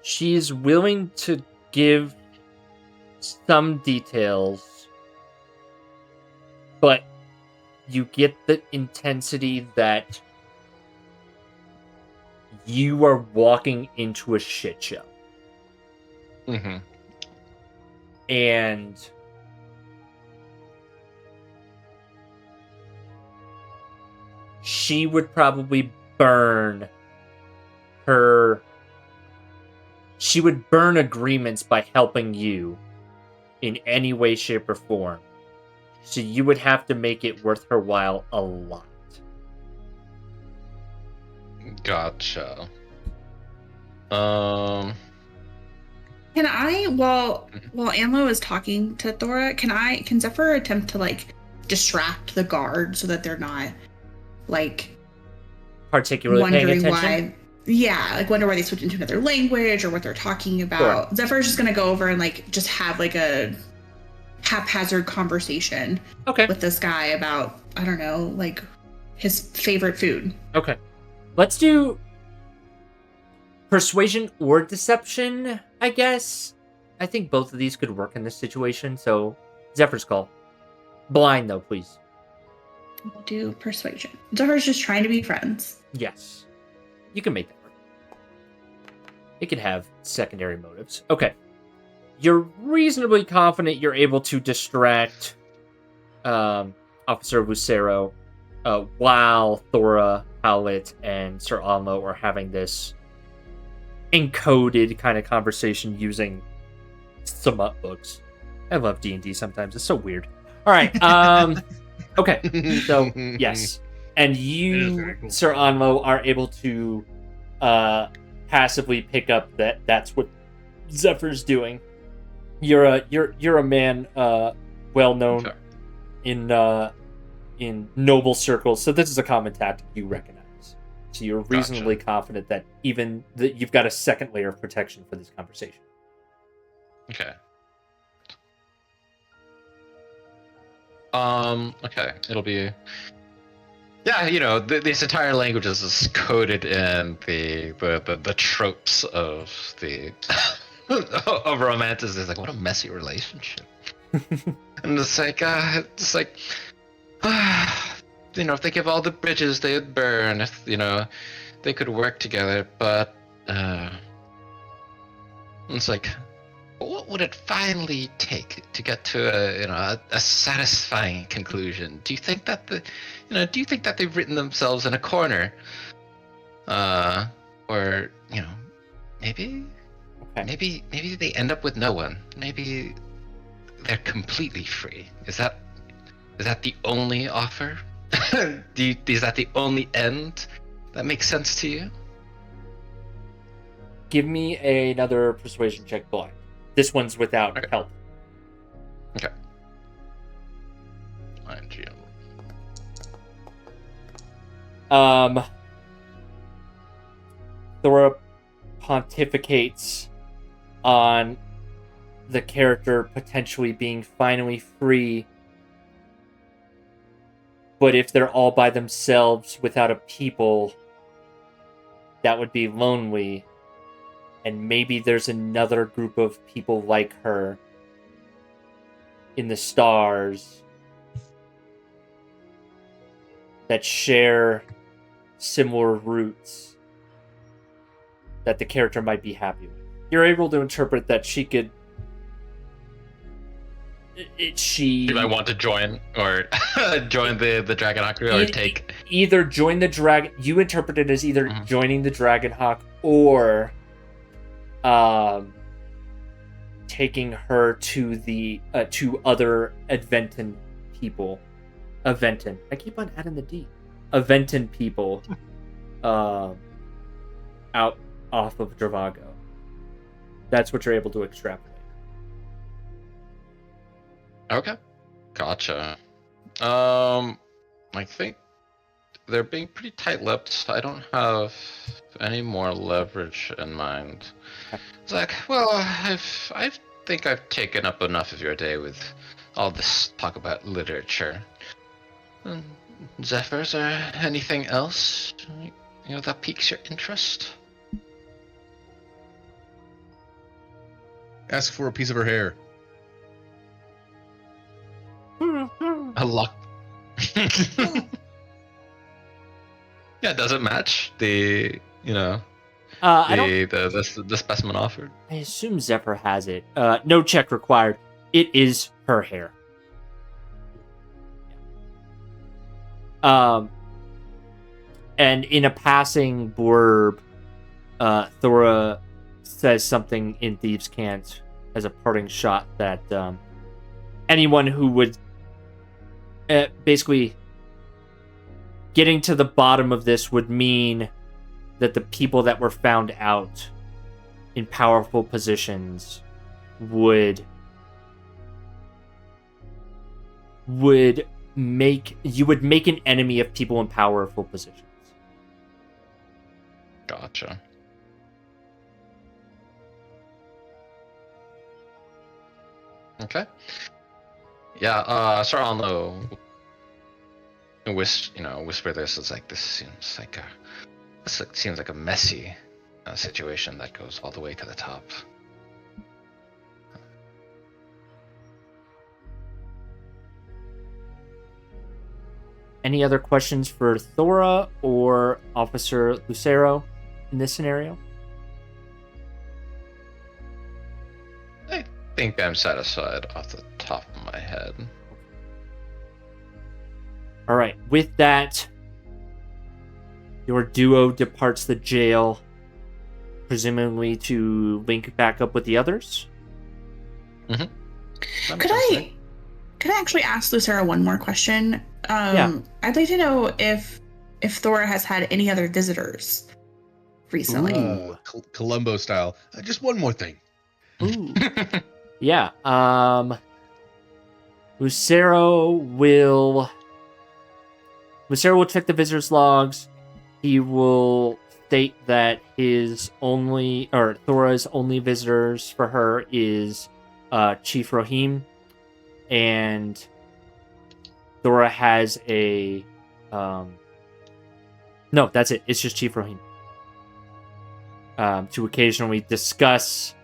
She's willing to give some details but you get the intensity that you are walking into a shit show. Mm-hmm. And she would probably burn agreements by helping you in any way, shape, or form. So you would have to make it worth her while a lot. Gotcha. Can I, while Anlo is talking to Thora, can Zephyr attempt to like distract the guard so that they're not like Particularly wondering paying attention? why? Yeah, like wonder why they switched into another language or what they're talking about. Sure. Zephyr's just gonna go over and like just have like a haphazard conversation with this guy about, I don't know, like his favorite food. Okay. Let's do persuasion or deception, I guess. I think both of these could work in this situation, so Zephyr's call. Blind, though, please. We'll do persuasion. Zephyr's just trying to be friends. Yes. You can make that work. It could have secondary motives. Okay. You're reasonably confident you're able to distract Officer Lucero while Thora, Howlett, and Sir Almo are having this encoded kind of conversation using Smut books. I love D&D sometimes. It's so weird. All right. Okay. So, yes. And you, cool. Sir Anmo, are able to passively pick up that that's what Zephyr's doing. You're a man well known in noble circles, so this is a common tactic you recognize. So you're reasonably confident that even that you've got a second layer of protection for this conversation. Okay. Okay. It'll be. Yeah, you know, this entire language is coded in the tropes of the of romanticism. It's like, what a messy relationship. And it's like, you know, if they give all the bridges, they would burn. If, you know, they could work together, but it's like, what would it finally take to get to a satisfying conclusion? Do you think that they've written themselves in a corner, or you know, maybe they end up with no one. Maybe they're completely free. Is that the only offer? Is that the only end that makes sense to you? Give me another persuasion check, blind. This one's without help. Okay. ING. Thora pontificates on the character potentially being finally free, but if they're all by themselves without a people, that would be lonely. And maybe there's another group of people like her in the stars that share similar roots that the character might be happy with. You're able to interpret that she could... She might want to join, or join the Dragonhawk crew, or take... Either join the Dragon... You interpret it as either joining the Dragonhawk, or... taking her to the to other Aventon people. Aventon. I keep on adding the D. Aventon people out off of Dravago. That's what you're able to extrapolate. Okay. Gotcha. I think they're being pretty tight-lipped. I don't have any more leverage in mind. It's like, well, I think I've taken up enough of your day with all this talk about literature. Zephyr, is there anything else, you know, that piques your interest? Ask for a piece of her hair. A Yeah, does it match the I don't. the specimen offered? I assume Zephyr has it. No check required. It is her hair. And in a passing blurb, Thora says something in Thieves' Cant as a parting shot that anyone who would basically getting to the bottom of this would mean that the people that were found out in powerful positions would make an enemy of people in powerful positions. Gotcha. Okay. Yeah, Sir Alno whisper this. It's like, this seems like a messy situation that goes all the way to the top. Any other questions for Thora or Officer Lucero in this scenario? I think I'm satisfied off the top of my head. All right. With that, your duo departs the jail, presumably to link back up with the others. Mm-hmm. Could I actually ask Lucero one more question? Yeah. I'd like to know if Thora has had any other visitors recently. Columbo style. Just one more thing. Ooh. Yeah. Lucero will check the visitors logs. He will state that Thora's only visitors for her is Chief Rohim, and Thora has a no, that's it. It's just Chief Rohim. To occasionally discuss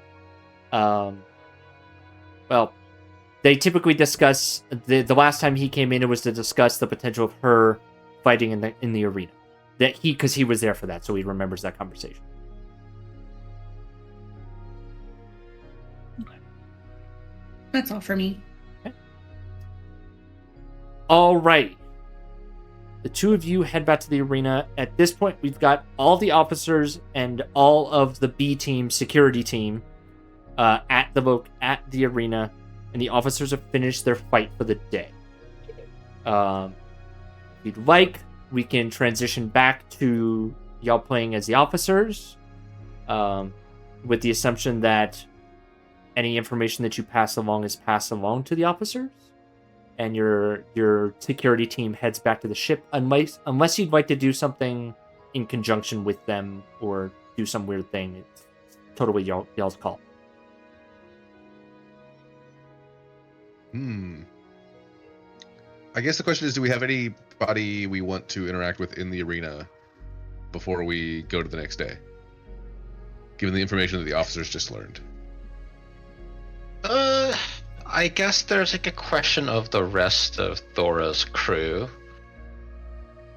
they typically discuss the last time he came in, it was to discuss the potential of her fighting in the arena. Because he was there for that, so he remembers that conversation. That's all for me. Okay. All right. The two of you head back to the arena. At this point, we've got all the officers and all of the B team, security team, at the arena, and the officers have finished their fight for the day. If you'd like, we can transition back to y'all playing as the officers, with the assumption that any information that you pass along is passed along to the officers, and your security team heads back to the ship, unless you'd like to do something in conjunction with them or do some weird thing. It's totally y'all's call. I guess the question is, do we have anybody we want to interact with in the arena before we go to the next day? Given the information that the officers just learned. I guess there's like a question of the rest of Thora's crew.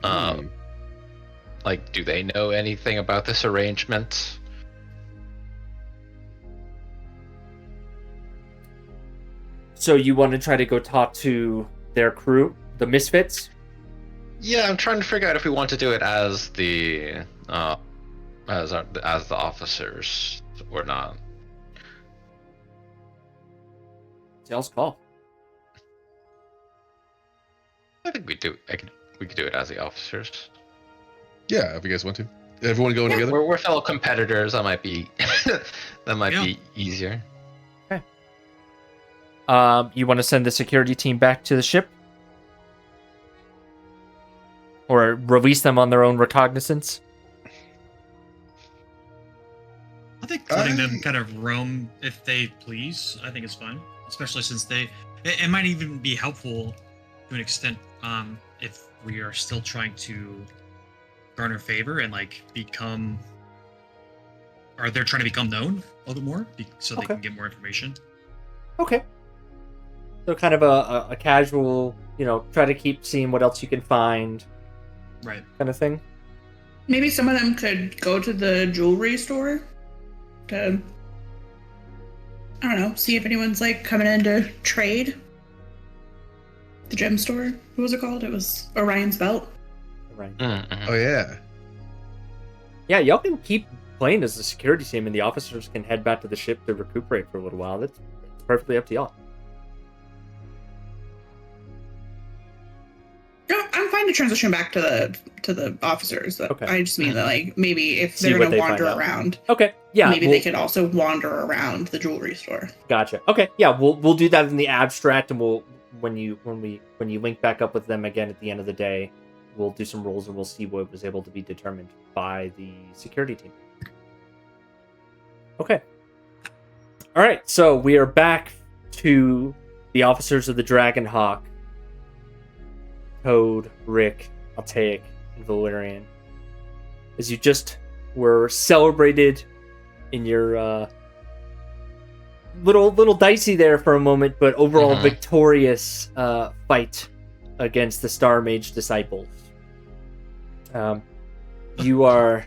Like, do they know anything about this arrangement? So you want to try to go talk to their crew, the Misfits? Yeah, I'm trying to figure out if we want to do it as the as the officers or not. It's y'all's call. I think we could do it as the officers. Yeah, if you guys want to. Everyone going together? We're fellow competitors. That might be be easier. Okay. You want to send the security team back to the ship? Or release them on their own recognizance? I think letting them kind of roam if they please, I think it's fine. Especially since it might even be helpful to an extent if we are still trying to garner favor and like become, or they're trying to become known a little bit more so they can get more information. Okay. So kind of a casual, try to keep seeing what else you can find, Right. kind of thing. Maybe some of them could go to the jewelry store to, I don't know, see if anyone's like coming in to trade. The gem store. What was it called? It was Orion's Belt. Right. Oh yeah. Yeah, y'all can keep playing as the security team, and the officers can head back to the ship to recuperate for a little while. That's perfectly up to y'all. No, I'm fine to transition back to the officers. Okay. I just mean that, like, maybe if See they're what gonna they wander find out. around, Okay. Yeah. maybe they could also wander around the jewelry store. Gotcha. Okay. Yeah, we'll do that in the abstract, and when you link back up with them again at the end of the day, we'll do some rolls and we'll see what was able to be determined by the security team. Okay. All right. So we are back to the officers of the Dragonhawk. Toad, Rick, Altaic, and Valerian. As you just were celebrated in your little dicey there for a moment, but overall victorious fight against the Star Mage disciples. You are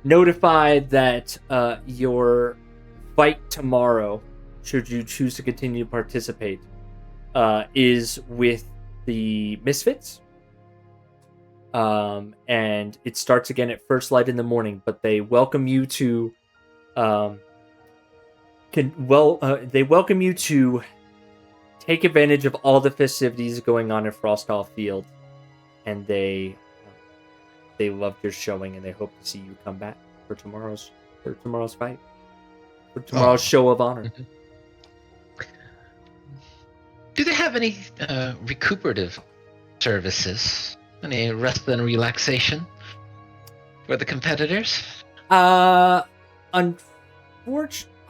notified that your fight tomorrow, should you choose to continue to participate, is with the Misfits. And it starts again at first light in the morning, but they welcome you to they welcome you to take advantage of all the festivities going on at Frostall Field, and they loved your showing, and they hope to see you come back for tomorrow's fight, for tomorrow's show of honor. Do they have any recuperative services? Any rest and relaxation for the competitors?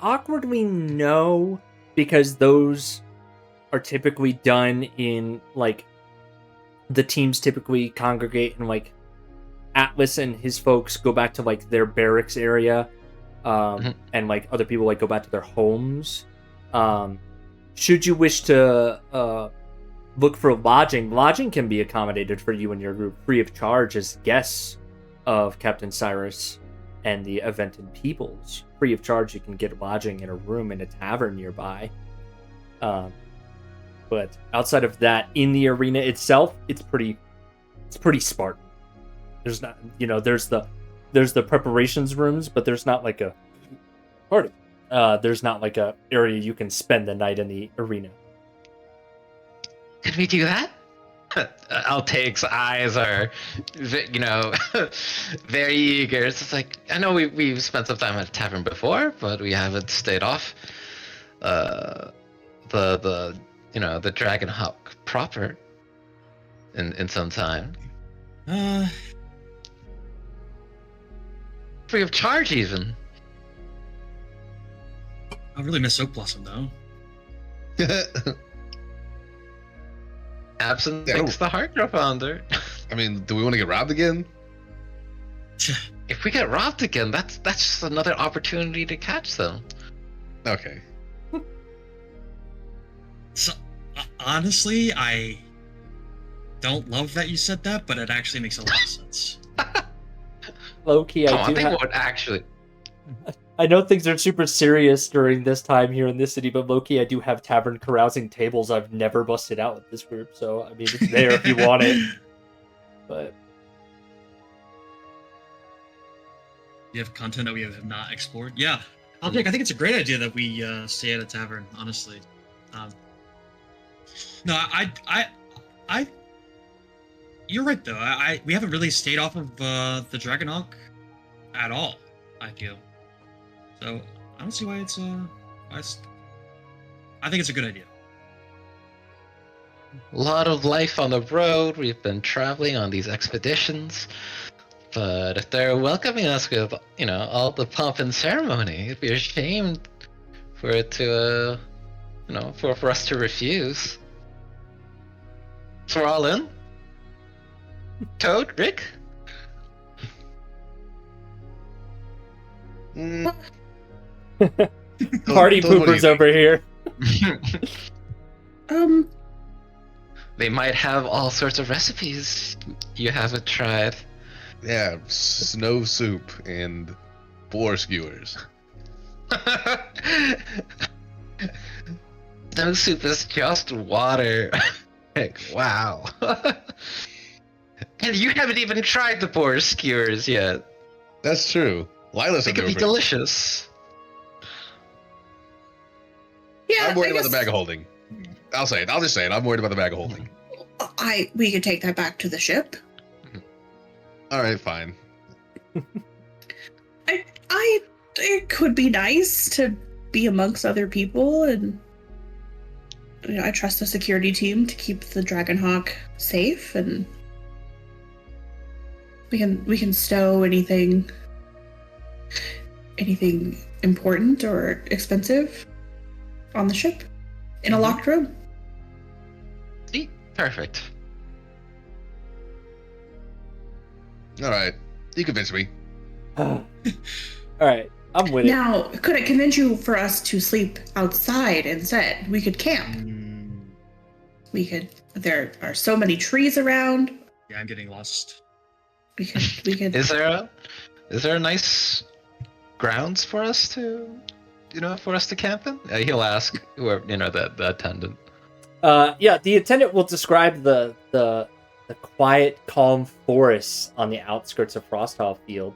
Awkwardly, no, because those are typically done in, like, the teams typically congregate and, like, Atlas and his folks go back to, like, their barracks area, and, like, other people, like, go back to their homes. Should you wish to look for lodging can be accommodated for you and your group free of charge as guests of Captain Cyrus and the Aventon peoples. Free of charge, you can get lodging in a room in a tavern nearby. But outside of that, in the arena itself, it's pretty Spartan. There's not, there's the preparations rooms, but there's not like a party. There's not like a area you can spend the night in the arena. Could we do that? Altaic's eyes are, very eager. It's just like, I know we've spent some time at a tavern before, but we haven't stayed off the Dragonhawk proper in some time. Free of charge, even. I really miss Oak Blossom, though. Absence makes the heart grow fonder. I mean, do we want to get robbed again? If we get robbed again, that's just another opportunity to catch them. Okay. So, honestly, I don't love that you said that, but it actually makes a lot of sense. Low-key, I know things are super serious during this time here in this city, but low-key, I do have tavern carousing tables I've never busted out with this group, so, I mean, it's there if you want it. But You have content that we have not explored? Yeah. I think it's a great idea that we stay at a tavern, honestly. No, I you're right, though. We haven't really stayed off of the Dragonhawk at all, I feel. So I don't see why it's I think it's a good idea. A lot of life on the road. We've been traveling on these expeditions, but if they're welcoming us with, all the pomp and ceremony, it'd be a shame for it to, for us to refuse. So we're all in. Toad, Rick. party poopers over here. They might have all sorts of recipes you haven't tried. Yeah, snow soup and boar skewers. Snow soup is just water. Wow. And you haven't even tried the boar skewers yet. That's true. Lila's They a could be delicious. Yeah, I'm worried I about the guess bag of holding. I'll say it. I'll just say it. I'm worried about the bag of holding. we could take that back to the ship. All right, fine. It could be nice to be amongst other people, and I trust the security team to keep the Dragonhawk safe, and we can stow anything important or expensive on the ship in a locked room. See? Perfect. All right, you convinced me. All right, I'm with it. Now, could it convince you for us to sleep outside instead? We could camp. There are so many trees around. Yeah, I'm getting lost. We could. Is there a nice grounds for us to, camp in? He'll ask whoever, the attendant. Yeah, the attendant will describe the quiet, calm forests on the outskirts of Frosthaw Field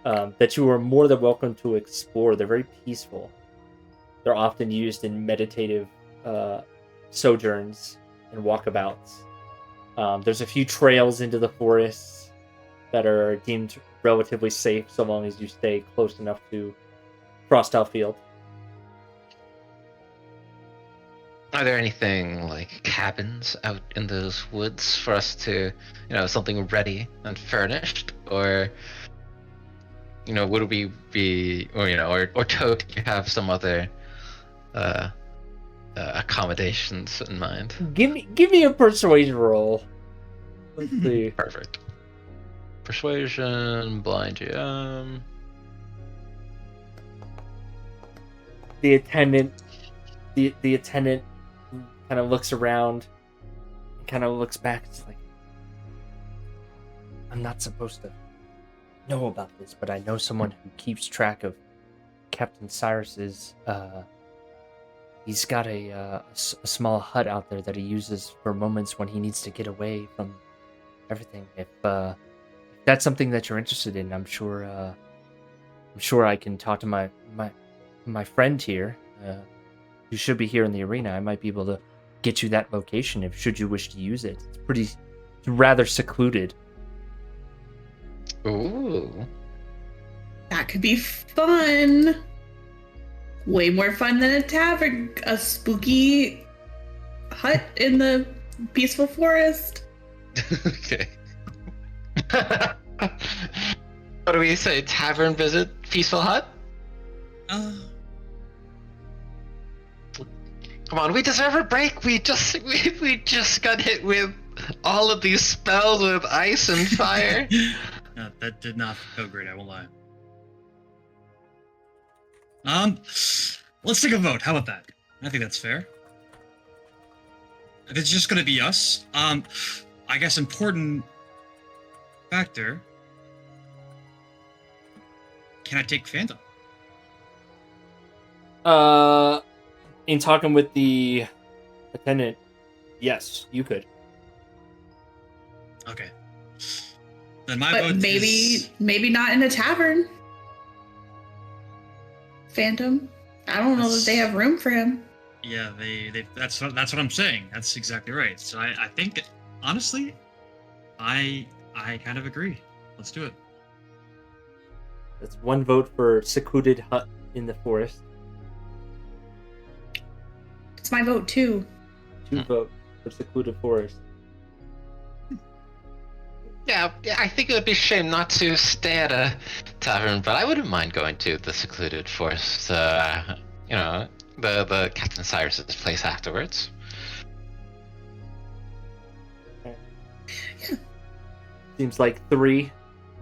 that you are more than welcome to explore. They're very peaceful. They're often used in meditative sojourns and walkabouts. There's a few trails into the forests that are deemed relatively safe so long as you stay close enough to Frosthaw Field. Are there anything like cabins out in those woods for us to, something ready and furnished, or would we be, or Toad, do you have some other accommodations in mind? Give me a persuasion roll. Let's see. Perfect. Persuasion, blind GM. The attendant kind of looks around and kind of looks back. It's like, I'm not supposed to know about this, but I know someone who keeps track of Captain Cyrus's. He's got a small hut out there that he uses for moments when he needs to get away from everything. If that's something that you're interested in, I'm sure I can talk to my friend here. You should be here in the arena. I might be able to get you that location if should you wish to use it. It's rather secluded. Ooh. That could be fun. Way more fun than a tavern. A spooky hut in the peaceful forest. Okay. What do we say? Tavern visit, peaceful hut? Come on, we deserve a break. We just got hit with all of these spells with ice and fire. No, that did not go great, I won't lie. Let's take a vote. How about that? I think that's fair. If it's just gonna be us, I guess important factor. Can I take Phantom? In talking with the attendant, yes, you could. Okay. Then my But vote is... maybe not in a tavern. Phantom. I don't know that they have room for him. Yeah, they that's what I'm saying. That's exactly right. So I think, honestly, I kind of agree. Let's do it. That's one vote for secluded hut in the forest. It's my vote too. 2 vote for secluded forest. Yeah, I think it would be a shame not to stay at a tavern, but I wouldn't mind going to the secluded forest. The Captain Cyrus's place afterwards. Yeah. Seems like 3,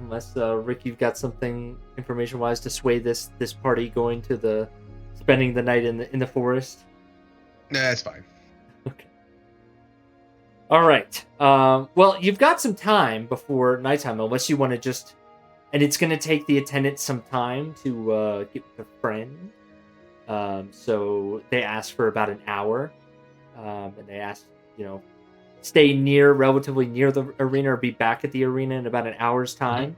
unless Rick, you've got something information-wise to sway this party going to spending the night in the forest. Nah, it's fine. Okay. All right. Well, you've got some time before nighttime, unless you want to just... And it's going to take the attendant some time to get with a friend. So they asked for about an hour. And they asked, stay relatively near the arena or be back at the arena in about an hour's time.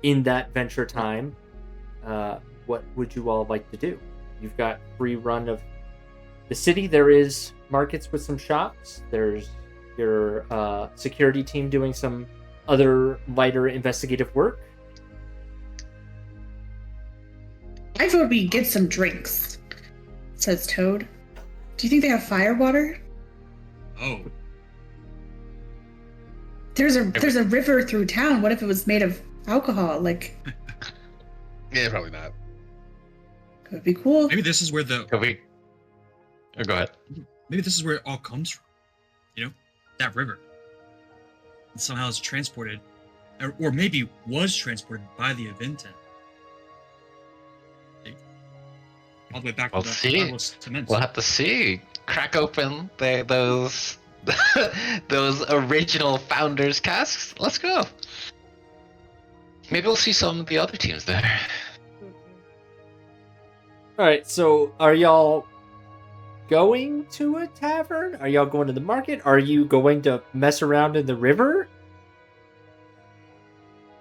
In that venture time, what would you all like to do? You've got free run of the city. There is markets with some shops. There's your security team doing some other lighter investigative work. I vote we get some drinks, says Toad. Do you think they have fire water? Oh. There's a river through town. What if it was made of alcohol? Like, Yeah, probably not. could be cool. Maybe this is where the... Go ahead. Maybe this is where it all comes from. That river. And somehow it's transported, or maybe was transported by the Avinten. All the way back We'll to the see. Carlos Cements. We'll have to see. Crack open those those original founders casks. Let's go. Maybe we'll see some of the other teams there. All right. So, are y'all going to a tavern? Are y'all going to the market? Are you going to mess around in the river?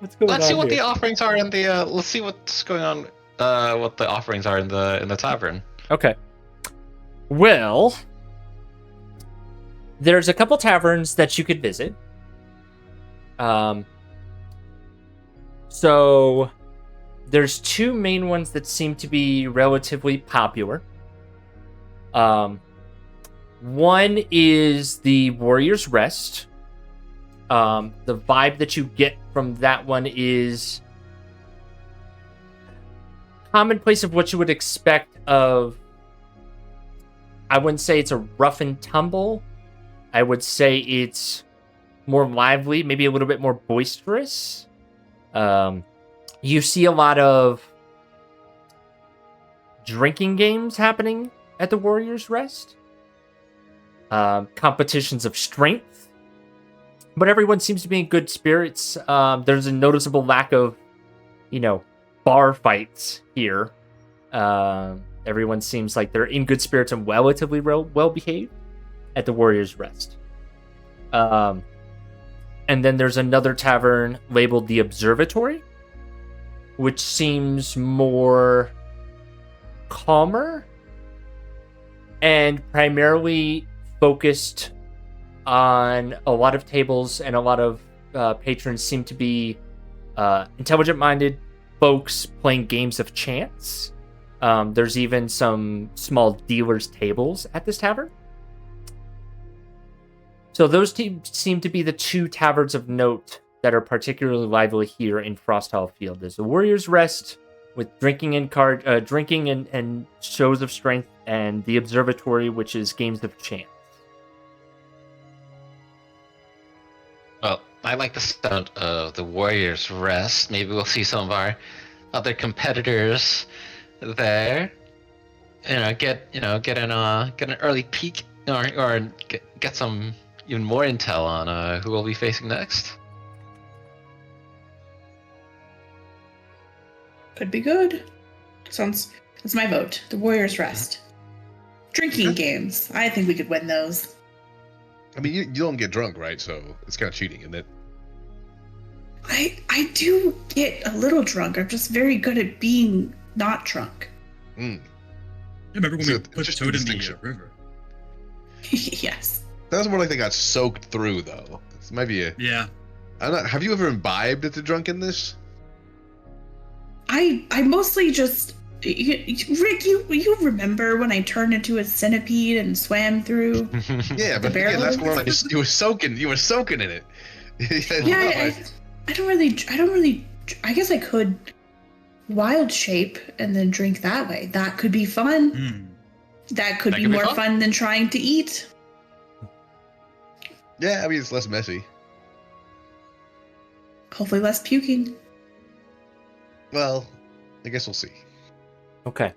What's going on? Let's see what here? the offerings are in the. Let's see what's going on. What the offerings are in the tavern. Okay. Well, there's a couple taverns that you could visit. So there's two main ones that seem to be relatively popular. One is the Warrior's Rest. The vibe that you get from that one is commonplace of what you would expect of... I wouldn't say it's a rough and tumble. I would say it's more lively, maybe a little bit more boisterous. You see a lot of drinking games happening at the Warrior's Rest. Competitions of strength. But everyone seems to be in good spirits. There's a noticeable lack of, bar fights here. Everyone seems like they're in good spirits and relatively well behaved at the Warrior's Rest. And then there's another tavern labeled the Observatory, which seems more calmer and primarily focused on a lot of tables, and a lot of patrons seem to be intelligent-minded folks playing games of chance. There's even some small dealers' tables at this tavern. So those seem to be the two taverns of note that are particularly lively here in Frosthollow Field. There's the Warrior's Rest with drinking and shows of strength, and the Observatory, which is games of chance. Well, I like the sound of the Warrior's Rest. Maybe we'll see some of our other competitors there. Get an early peek, or get some even more intel on who we'll be facing next. Could be good. That's my vote. The Warrior's Rest. Drinking games. I think we could win those. I mean, you don't get drunk, right? So it's kind of cheating, isn't it? I do get a little drunk. I'm just very good at being not drunk. Mm. I remember when we It's put just Toad a in the distinction. river. Yes. That's more like they got soaked through, though. This might be a. Yeah. I'm not. Have you ever imbibed at the drunkenness? I mostly just... Rick, you remember when I turned into a centipede and swam through? Yeah, but again, that's more like you were soaking. You were soaking in it. I don't really. I guess I could wild shape and then drink that way. That could be fun. That could be more fun than trying to eat. Yeah, I mean, it's less messy. Hopefully less puking. Well, I guess we'll see. Okay.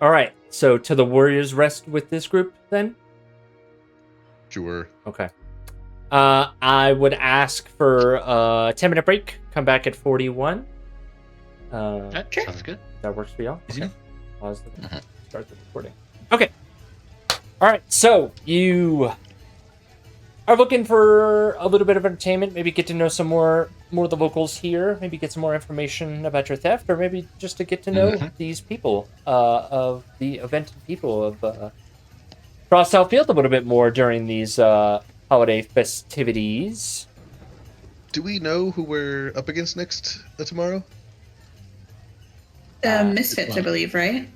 All right. so to the Warriors Rest with this group then? Sure. Okay. I would ask for a 10-minute break. Come back at 41. That sounds good. That works for y'all? Easy Okay. enough. Pause the start the recording. Okay. All right. So you are looking for a little bit of entertainment. Maybe get to know some more of the locals here. Maybe get some more information about your theft, or maybe just to get to know these people of the evented people of Frost Southfield a little bit more during these holiday festivities. Do we know who we're up against next tomorrow? Misfits, I believe, right?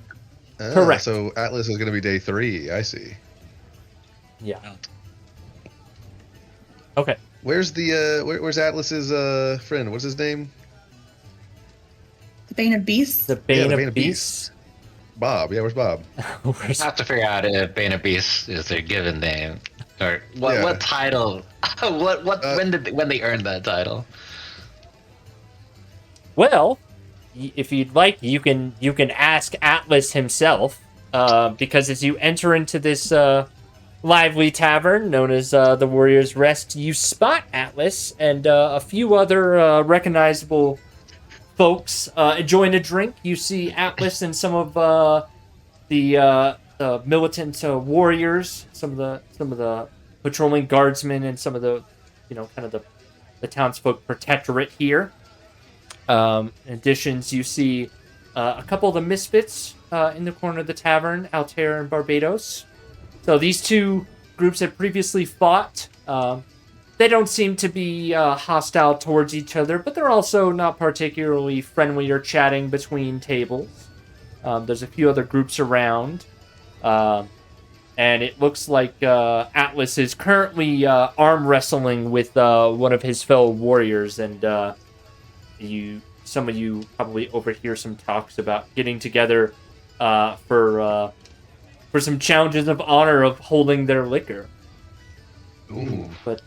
Correct. So Atlas is going to be day 3. I see. Yeah. Oh. Okay. Where's the where's Atlas's friend? What's his name? The Bane of Beasts. The Bane, Bane of of Beasts. Bob. Yeah, where's Bob? Where's- I have to figure out if Bane of Beasts is their given name, or what Yeah. what title, when they earned that title. Well, if you'd like, you can ask Atlas himself, because as you enter into this lively tavern known as the Warriors Rest, you spot Atlas and a few other recognizable folks enjoying a drink. You see Atlas and some of the militant warriors, some of the patrolling guardsmen, and some of the kind of the townsfolk protectorate here. In addition, you see a couple of the misfits in the corner of the tavern, Altair and Barbados. So these two groups had previously fought. They don't seem to be hostile towards each other, but they're also not particularly friendly or chatting between tables. There's a few other groups around. And it looks like Atlas is currently arm wrestling with one of his fellow warriors, and some of you probably overhear some talks about getting together for some challenges of honor of holding their liquor. Ooh. But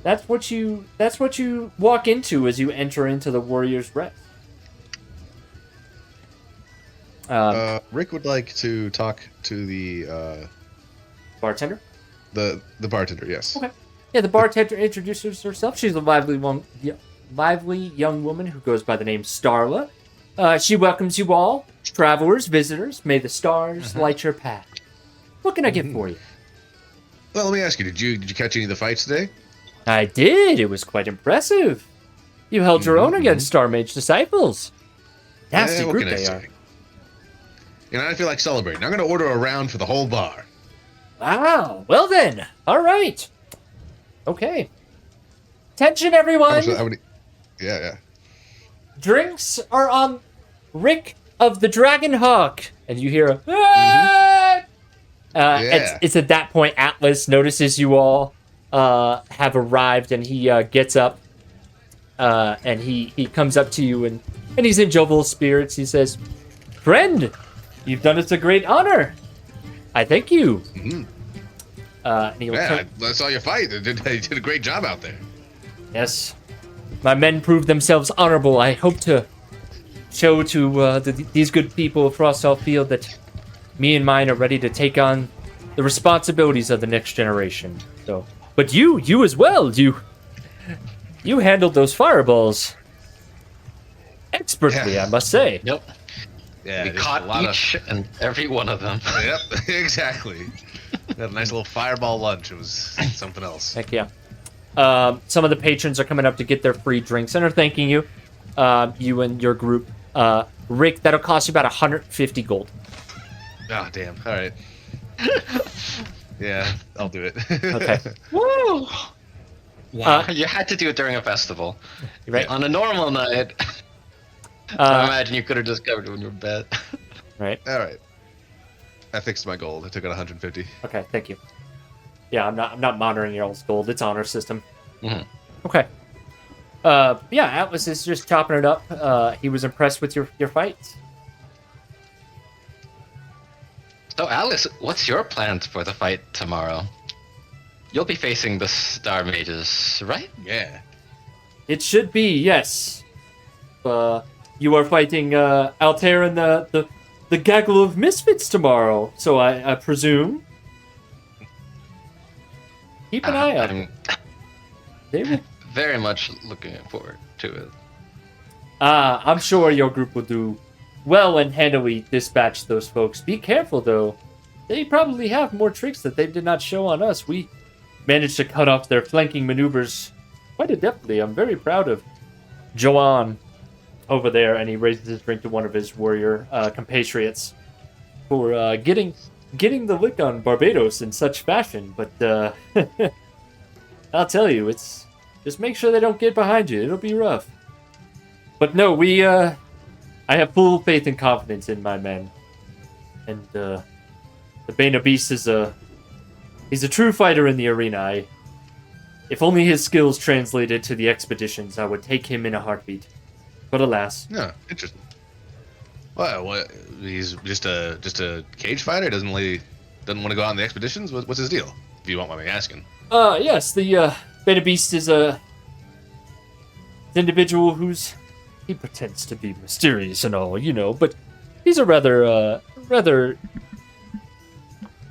that's what you walk into as you enter into the Warriors Rest. Rick would like to talk to the Bartender? the bartender. Yes. Okay. Yeah, the bartender introduces herself. She's a lively young woman who goes by the name Starla. She welcomes you all, travelers, visitors. May the stars light your path. What can I get for you? Well, let me ask you: Did you catch any of the fights today? I did. It was quite impressive. You held your own against Star Mage disciples. Nasty What group can I they say? are. I feel like celebrating. I'm going to order a round for the whole bar. Wow. Well then. All right. Okay. Attention, everyone. Yeah. Drinks are on Rick of the Dragon Hawk. And you hear a... "Ah!" It's at that point Atlas notices you all have arrived, and he gets up and he comes up to you, and he's in jovial spirits. He says, "Friend, you've done us a great honor. I thank you." Mm-hmm. And he'll Yeah, I saw you fight. You did a great job out there. Yes. My men proved themselves honorable. I hope to show to these good people of Frost Southfield that me and mine are ready to take on the responsibilities of the next generation. So, but you as well. You handled those fireballs expertly, Yeah. I must say. Yep. Yeah, We just caught a lot each and every one of them. Yep, exactly. Had a nice little fireball lunch. It was something else. Heck yeah. Some of the patrons are coming up to get their free drinks and are thanking you. You and your group. Rick, that'll cost you about 150 gold. Oh, damn. All right. Yeah, I'll do it. Okay. Woo! Wow. You had to do it during a festival. Right. On a normal night, I imagine you could have just covered it in your bed. Right. All right. I fixed my gold. I took out 150. Okay, thank you. Yeah, I'm not monitoring your all's gold. It's honor system. Mhm. Okay. Yeah, Atlas is just chopping it up. He was impressed with your fights. So, Alice, what's your plans for the fight tomorrow? You'll be facing the Star Mages, right? Yeah. It should be, yes. You are fighting Altair and the the gaggle of misfits tomorrow, so I presume. Keep an eye out. They will... Very much looking forward to it. I'm sure your group will do well and handily dispatch those folks. Be careful, though. They probably have more tricks that they did not show on us. We managed to cut off their flanking maneuvers quite adeptly. I'm very proud of Joanne over there, and he raises his drink to one of his warrior compatriots for getting the lick on Barbados in such fashion. But I'll tell you, it's just make sure they don't get behind you. It'll be rough. But no, I have full faith and confidence in my men, and the Bane of Beasts he's a true fighter in the arena. If only his skills translated to the expeditions, I would take him in a heartbeat. But alas. Yeah, interesting. Well, what? He's just a cage fighter. Doesn't want to go out on the expeditions. What's his deal? If you don't mind me asking. Yes, the Bane of Beast is an individual he pretends to be mysterious and all, but he's a rather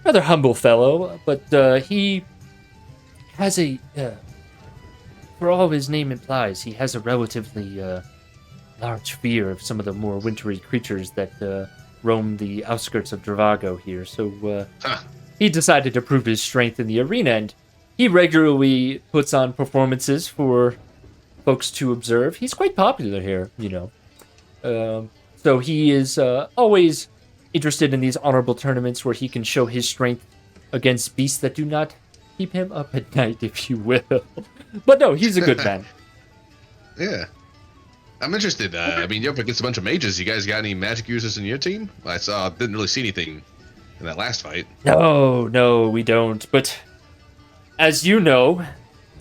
humble fellow. But he has for all his name implies, he has a relatively large fear of some of the more wintry creatures that roam the outskirts of Dravago here. So he decided to prove his strength in the arena, and he regularly puts on performances for folks to observe. He's quite popular here, so he is always interested in these honorable tournaments where he can show his strength against beasts that do not keep him up at night, if you will. But no, he's a good man. Yeah. I'm interested. I mean, you're up against a bunch of mages. You guys got any magic users in your team? Didn't really see anything in that last fight. No, we don't. But as you know,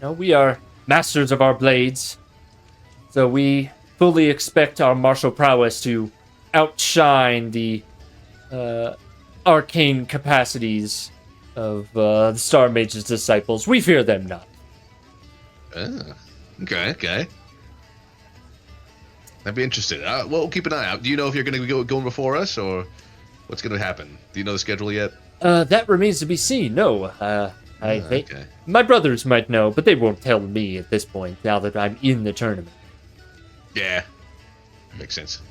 we are masters of our blades. So we fully expect our martial prowess to outshine the arcane capacities of the Star Mage's disciples. We fear them not. Okay. I'd be interested. Well, we'll keep an eye out. Do you know if you're going to be going before us, or what's going to happen? Do you know the schedule yet? That remains to be seen. No, okay. My brothers might know, but they won't tell me at this point, now that I'm in the tournament. Yeah, makes sense.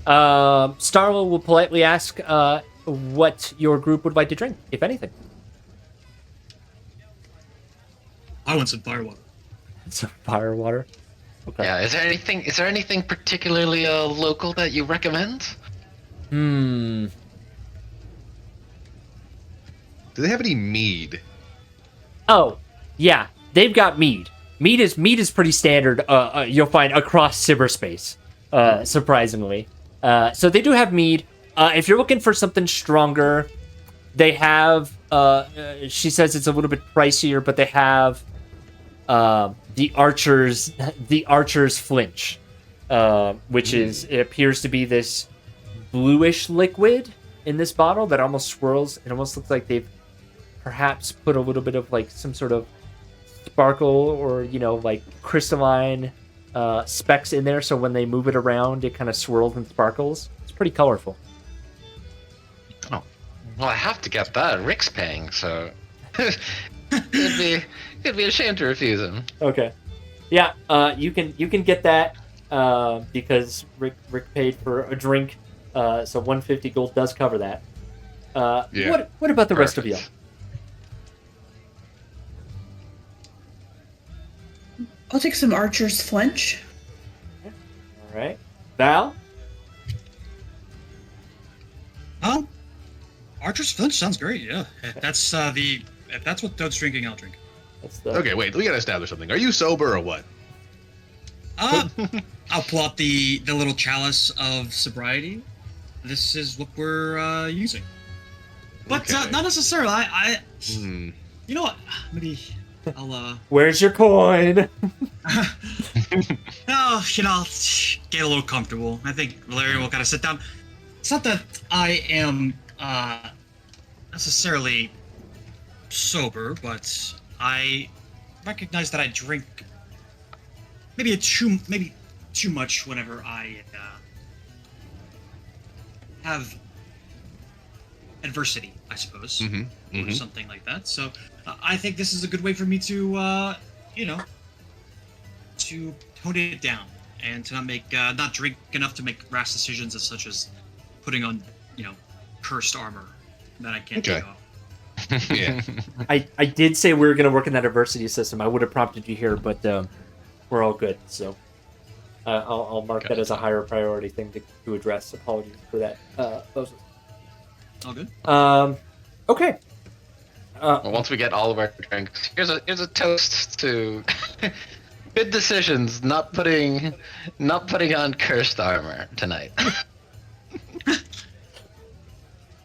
Starla will politely ask what your group would like to drink, if anything. I want some firewater. Some firewater? Okay. Yeah, is there anything particularly local that you recommend? Do they have any mead? Oh, yeah, they've got mead. Mead is pretty standard. You'll find across cyberspace, surprisingly. So they do have mead. If you're looking for something stronger, they have. She says it's a little bit pricier, but they have the Archer's Flinch, which it appears to be this bluish liquid in this bottle that almost swirls. It almost looks like they've perhaps put a little bit of like some sort of sparkle or like crystalline specks in there, so when they move it around it kind of swirls and sparkles. It's pretty colorful. Oh, well, I have to get that. Rick's paying, so it'd be a shame to refuse him. Okay, yeah, you can get that because Rick paid for a drink, so 150 gold does cover that. Yeah. What about the rest of you? I'll take some Archer's Flinch. All right, Val. Archer's Flinch sounds great. Yeah, if that's what Toad's drinking, I'll drink. Okay, wait. We gotta establish something. Are you sober or what? I'll pull out the little chalice of sobriety. This is what we're using. But Okay. not necessarily. You know what? Maybe I'll Where's your coin? I'll get a little comfortable. I think Valerian will kind of sit down. It's not that I am necessarily sober, but I recognize that I drink maybe too much whenever I have adversity, I suppose, or something like that. So I think this is a good way for me to, to tone it down and to not drink enough to make rash decisions, such as putting on, cursed armor that I can't take off. Yeah. I did say we were going to work in that adversity system. I would have prompted you here, but we're all good. So I'll mark that as a higher priority thing to address. Apologies for that. All good. Okay. Well, once we get all of our drinks, here's a toast to good decisions. Not putting on cursed armor tonight.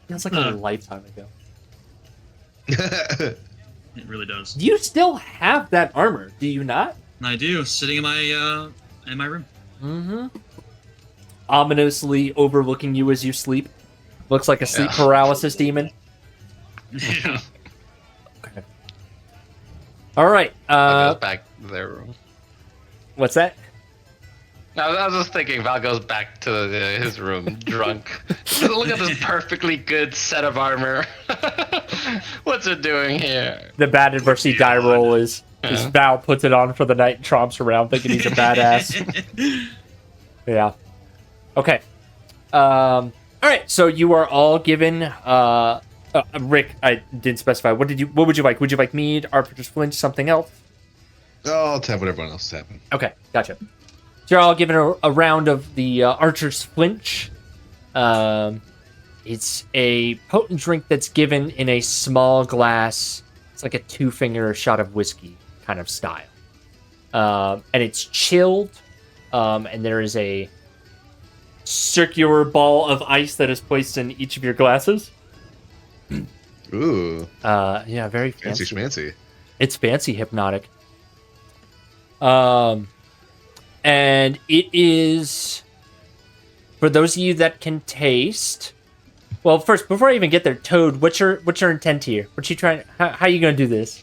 Feels like a lifetime ago. It really does. You still have that armor, do you not? I do, sitting in my room. Mm-hmm. Ominously overlooking you as you sleep. Looks like a sleep paralysis demon. Yeah. Okay. All right. Val goes back to their room. What's that? I was just thinking, Val goes back to his room, drunk. Look at this perfectly good set of armor. What's it doing here? The bad adversity die roll is Val puts it on for the night and tromps around thinking he's a badass. Yeah. Okay. All right. So you are all given. Rick, I didn't specify. What would you like? Would you like mead, Arbitrage Flinch, something else? I'll have what everyone else is having. Okay, gotcha. So you're all given a round of the Archer's Flinch. It's a potent drink that's given in a small glass. It's like a 2-finger shot of whiskey kind of style. And it's chilled. And there is a circular ball of ice that is placed in each of your glasses. Ooh. Yeah, very fancy. Fancy schmancy. It's fancy hypnotic. And it is, for those of you that can taste. Well, first, before I even get there, Toad, what's your intent here? What you trying? How are you gonna do this?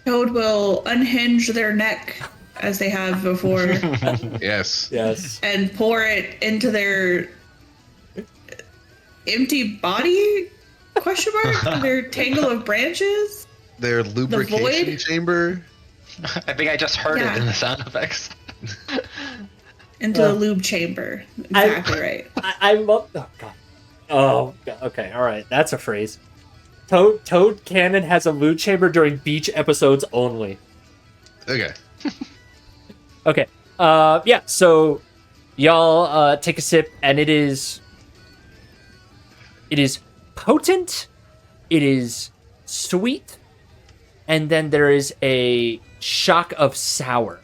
Toad will unhinge their neck as they have before Yes. and pour it into their empty body? Question mark? Their tangle of branches? Their lubrication void? chamber. I think I just heard it in the sound effects. Into the lube chamber. Exactly right. I love. Oh god. Oh god. Okay. All right. That's a phrase. Toad Cannon has a lube chamber during beach episodes only. Okay. Okay. Yeah. So y'all take a sip, and it is potent. It is sweet, and then there is a shock of sour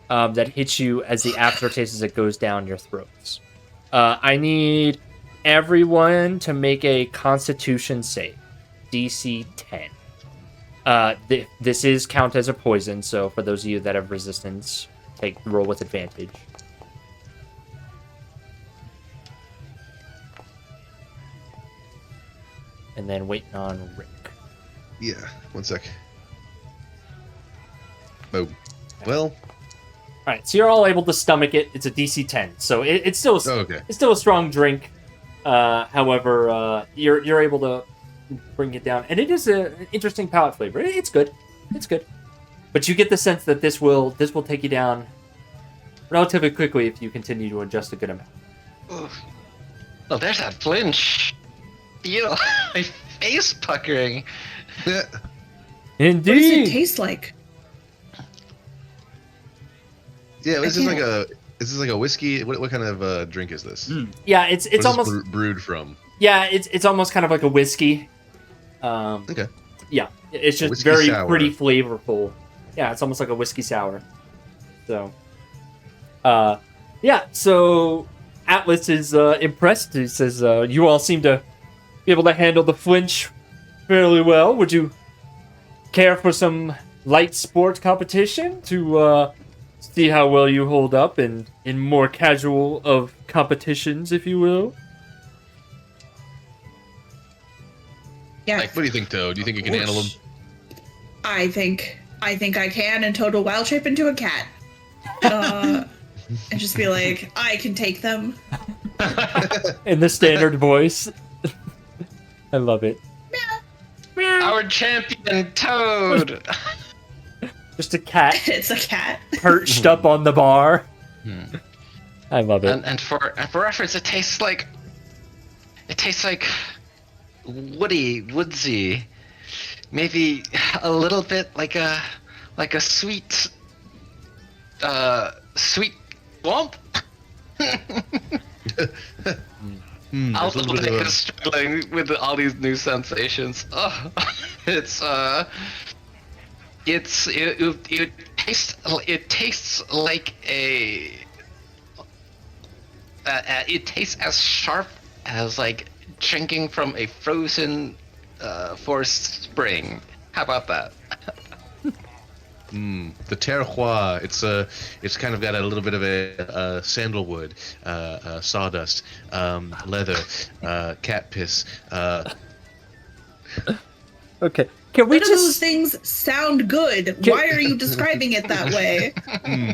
that hits you as the aftertaste as it goes down your throats. I need everyone to make a Constitution save, DC 10. This is count as a poison, so for those of you that have resistance, roll with advantage. And then waiting on Rick. Yeah. 1 sec. Boom. Well. All right, so you're all able to stomach it. It's a DC 10, so it's still it's still a strong drink. However, you're able to bring it down, and it is an interesting palate flavor. It's good, but you get the sense that this will take you down relatively quickly if you continue to adjust a good amount. Oh, there's that flinch. My face puckering. Yeah. Indeed. What does it taste like? Yeah. Is this like a whiskey? What kind of drink is this? Yeah, it's What is almost this brewed from. Yeah, it's almost kind of like a whiskey. Okay. Yeah, it's just Whiskey very sour. pretty flavorful. Yeah, it's almost like a whiskey sour. So, yeah. So Atlas is impressed. He says, "You all seem to be able to handle the flinch fairly well. Would you care for some light sport competition to see how well you hold up in more casual of competitions, if you will?" Yeah, What do you think, Toad? Do you think you can handle them? I think I can, and Toad will wild shape into a cat. And just be like, I can take them. in the standard voice. I love it. Our champion Toad. Just a cat It's a cat. perched up on the bar. I love it. And for reference, it tastes like woodsy, maybe a little bit like a sweet swamp. Ultimately, is struggling with all these new sensations. Oh, it tastes like it tastes as sharp as like drinking from a frozen forest spring. How about that? The terroir. It's kind of got a little bit of a sandalwood, sawdust, leather, cat piss. Okay. Can we None of those just things sound good. Why are you describing it that way?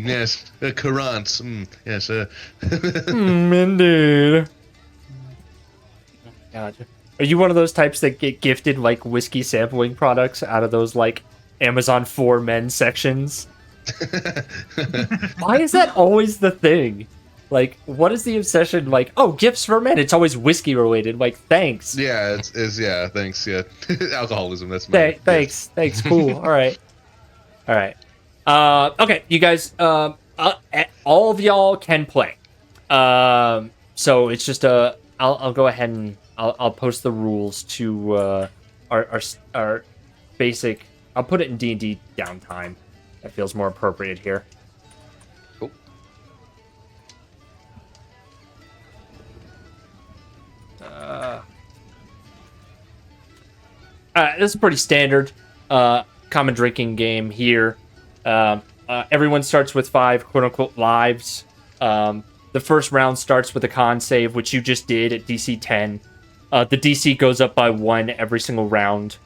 Yes, currants. Yes. Indeed. Gotcha. Are you one of those types that get gifted like whiskey sampling products out of those like Amazon for men sections? Why is that always the thing? Like, what is the obsession? Like, oh, gifts for men. It's always whiskey related. Like, thanks. Yeah, yeah. Thanks. Yeah, alcoholism. That's my. Thanks. Cool. All right. Okay, you guys. All of y'all can play. So it's just I'll go ahead and I'll post the rules to our basic. I'll put it in D&D downtime. That feels more appropriate here. Cool. This is pretty standard common drinking game here. Everyone starts with 5 quote-unquote lives. The first round starts with a con save, which you just did at DC 10. The DC goes up by 1 every single round.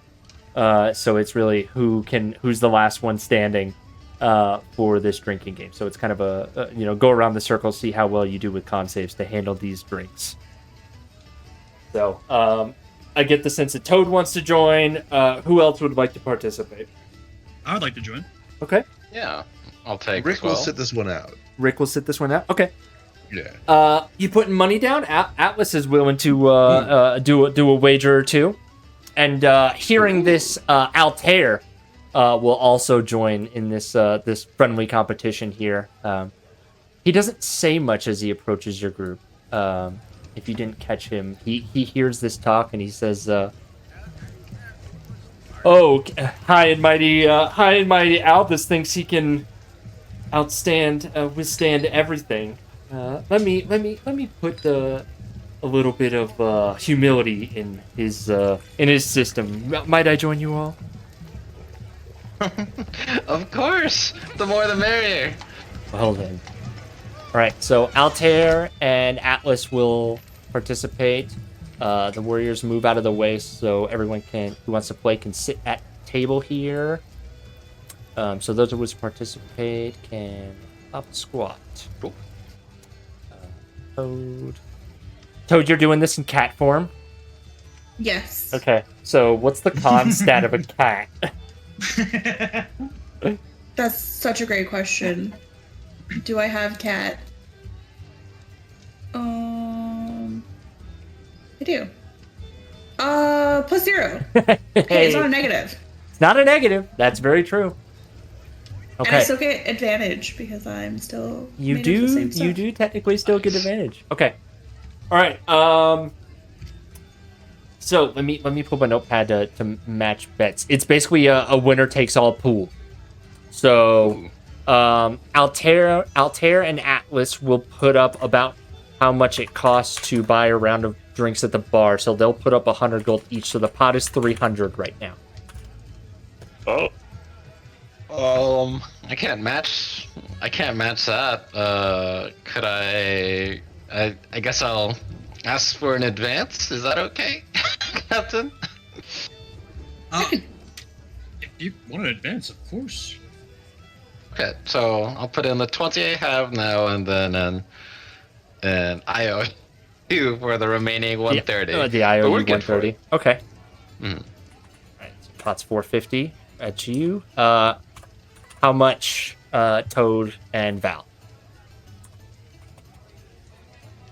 So it's really who's the last one standing for this drinking game. So it's kind of a go around the circle, see how well you do with con saves to handle these drinks. So I get the sense that Toad wants to join. Who else would like to participate? I would like to join. Okay. Yeah, I'll take. Rick will sit this one out. Rick will sit this one out. Okay. Yeah. You putting money down? Atlas is willing to do a wager or two. And hearing this, Altair will also join in this this friendly competition here. He doesn't say much as he approaches your group. If you didn't catch him, he hears this talk and he says, "Oh, high and mighty Albus thinks he can withstand everything. Let me put a little bit of humility in his system. Might I join you all?" Of course, the more the merrier. Well then. All right, so Altair and Atlas will participate. The warriors move out of the way so everyone who wants to play can sit at the table here. So those of us who participate can up squat. Cool. Toad, you're doing this in cat form? Yes. Okay, so what's the con stat of a cat? That's such a great question. Do I have cat? I do. +0. Hey, it's not a negative. It's not a negative. That's very true. Okay. And I still get advantage because I'm still. You made of the same do stuff. technically still get advantage. Okay. All right. So let me pull my notepad to match bets. It's basically a winner takes all pool. So Altair and Atlas will put up about how much it costs to buy a round of drinks at the bar. So they'll put up 100 gold each. So the pot is 300 right now. Oh. I can't match that. Could I guess I'll ask for an advance. Is that okay, Captain? If you want to advance, of course. Okay, so I'll put in the 20 I have now, and then and IO 2 for the remaining 130. The But IOU we're good for 130. it. Okay. Mhm. Alright, so pot's 450 at you. How much, Toad and Val?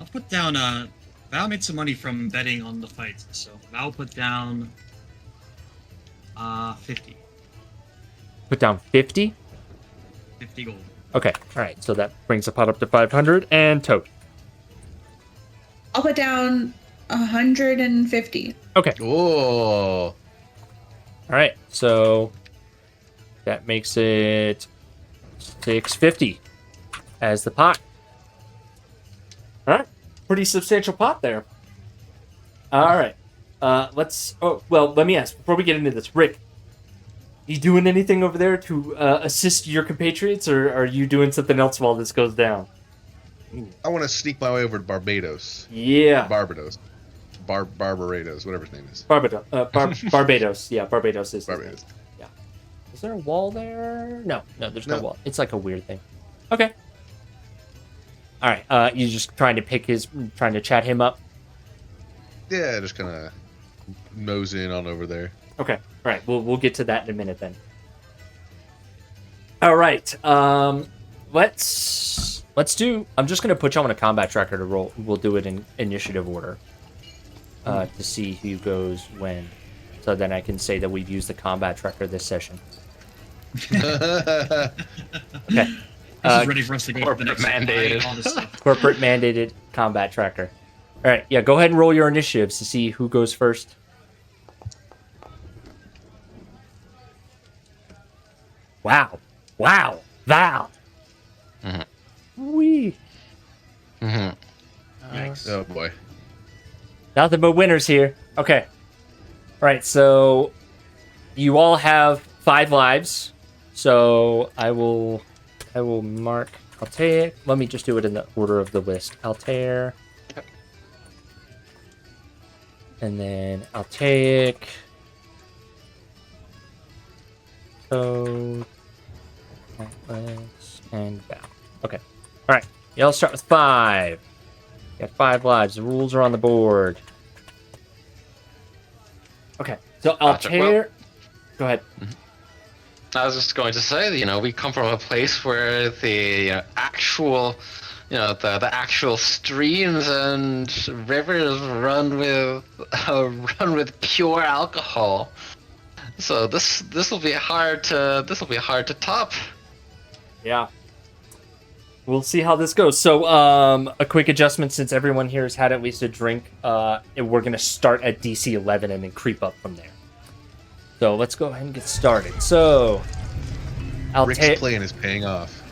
I'll put down. Val made some money from betting on the fight, so Val put down 50. Put down 50? 50 gold. Okay, alright, so that brings the pot up to 500. And Toad. I'll put down 150. Okay, Oh, alright, so that makes it 650 as the pot. Alright, pretty substantial pot there. Alright, let me ask, before we get into this, Rick, you doing anything over there to assist your compatriots, or are you doing something else while this goes down? I want to sneak my way over to Barbados. Yeah. Barbados. Barbarados, whatever his name is. Barbados. Yeah, Barbados is. Barbados. Yeah. Is there a wall there? No, there's no No. wall. It's like a weird thing. Okay. All right. You just trying to chat him up. Yeah, just kind of nose in on over there. Okay. All right. We'll get to that in a minute then. All right. Let's do. I'm just gonna put you on a combat tracker to roll. We'll do it in initiative order. To see who goes when, so then I can say that we've used the combat tracker this session. Okay. This is ready for us to go to the next mandated. fight, all this stuff. Corporate mandated combat tracker. All right, yeah, go ahead and roll your initiatives to see who goes first. Wow, Val. Wee. Yikes. Oh boy. Nothing but winners here. Okay. All right, so you all have 5 lives. So I will mark Altair. Let me just do it in the order of the list. Altair. And then Altaic. Toad. Atlas. And Val. Okay. All right. Y'all start with 5. Got 5 lives. The rules are on the board. Okay. So Altair. Go ahead. I was just going to say, we come from a place where the actual, the actual streams and rivers run with pure alcohol. So this will be hard to top. Yeah. We'll see how this goes. So, a quick adjustment since everyone here has had at least a drink. We're going to start at DC 11 and then creep up from there. So, let's go ahead and get started. So, Rick's plan is paying off.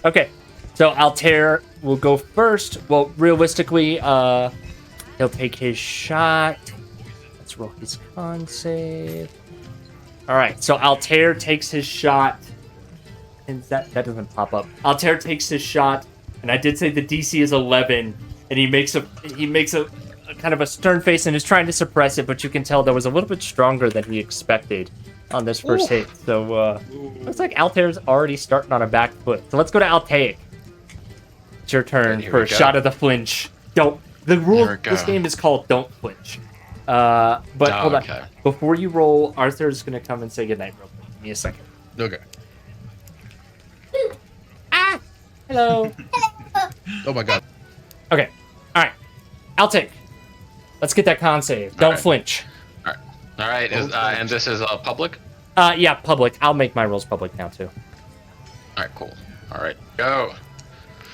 Okay. So, Altair will go first. Well, realistically, he'll take his shot. Let's roll his con save. All right. So, Altair takes his shot. And that doesn't pop up. Altair takes his shot, and I did say the DC is 11, and he makes a kind of a stern face and is trying to suppress it, but you can tell that was a little bit stronger than he expected on this first hit. So looks like Altair's already starting on a back foot. So let's go to Altaic. It's your turn for a shot of the flinch. The rule this game is called Don't Flinch. But hold on. Okay. Before you roll, Arthur's gonna come and say goodnight real quick. Give me a second. Okay. Hello. Oh my god. Okay. All right. Altaic. Let's get that con save. Don't flinch. All right. And this is public. Yeah, public. I'll make my rules public now too. All right. Cool. All right. Go.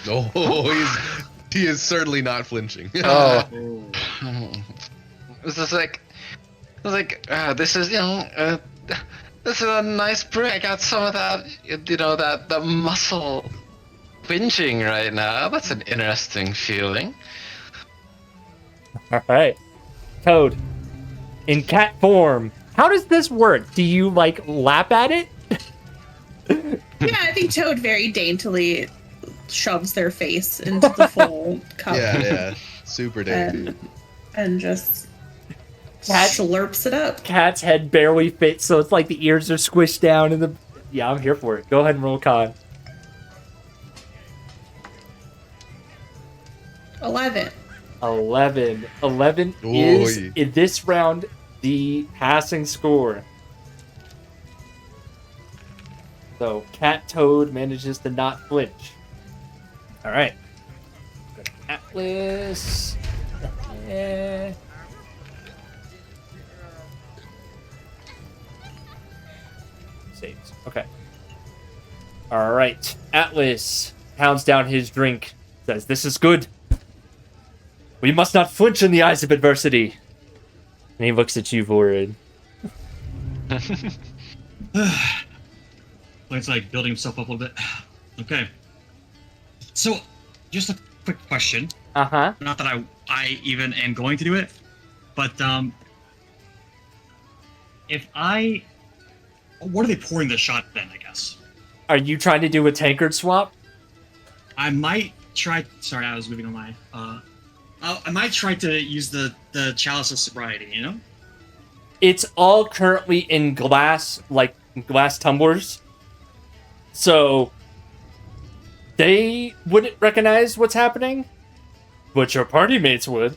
Oh, he is certainly not flinching. Oh. This is this is this is a nice break. I got some of that the muscle pinching right now. That's an interesting feeling. All right. Toad. In cat form. How does this work? Do you lap at it? Yeah, I think Toad very daintily shoves their face into the full cup. Yeah. Super dainty. And just Cat- slurps it up. Cat's head barely fits, so it's like the ears are squished down and the. Yeah, I'm here for it. Go ahead and roll con. 11. 11. 11 Oy. is, in this round, the passing score. So, Cat Toad manages to not flinch. Alright. Atlas. Saves. Okay. Alright. Atlas pounds down his drink. Says, "This is good. We must not flinch in the eyes of adversity." And he looks at you, Vorid. It's like building himself up a little bit. Okay. So, just a quick question. Uh-huh. Not that I even am going to do it, but what are they pouring the shot then, I guess? Are you trying to do a tankard swap? I might try. Sorry, I was moving on my. I might try to use the chalice of sobriety. You know. It's all currently in glass, like glass tumblers. So they wouldn't recognize what's happening, but your party mates would.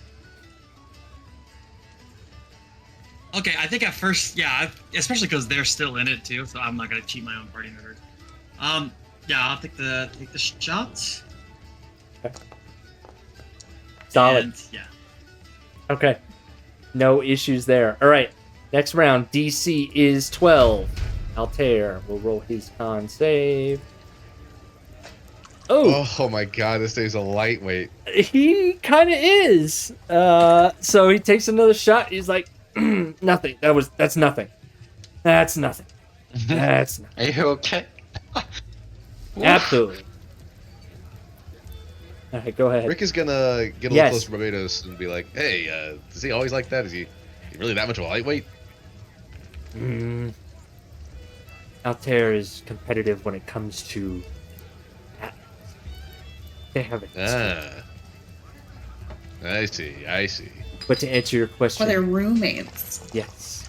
Okay, I think at first, yeah, especially because they're still in it too, so I'm not gonna cheat my own party members. Yeah, I'll take the shot. Solid. And, yeah. Okay. No issues there. All right. Next round, DC is 12. Altair will roll his con save. Oh my god, this thing's a lightweight. He kind of is. So he takes another shot. He's like, nothing. That's nothing. That's nothing. That's nothing. Are you okay? Absolutely. All right, go ahead. Rick is gonna get a Yes. little close to Barbados and be like, "Hey, is he always like that? Is he really that much of a lightweight?" Altair is competitive when it comes to. They have it. I see. But to answer your question, Well, they're roommates. yes.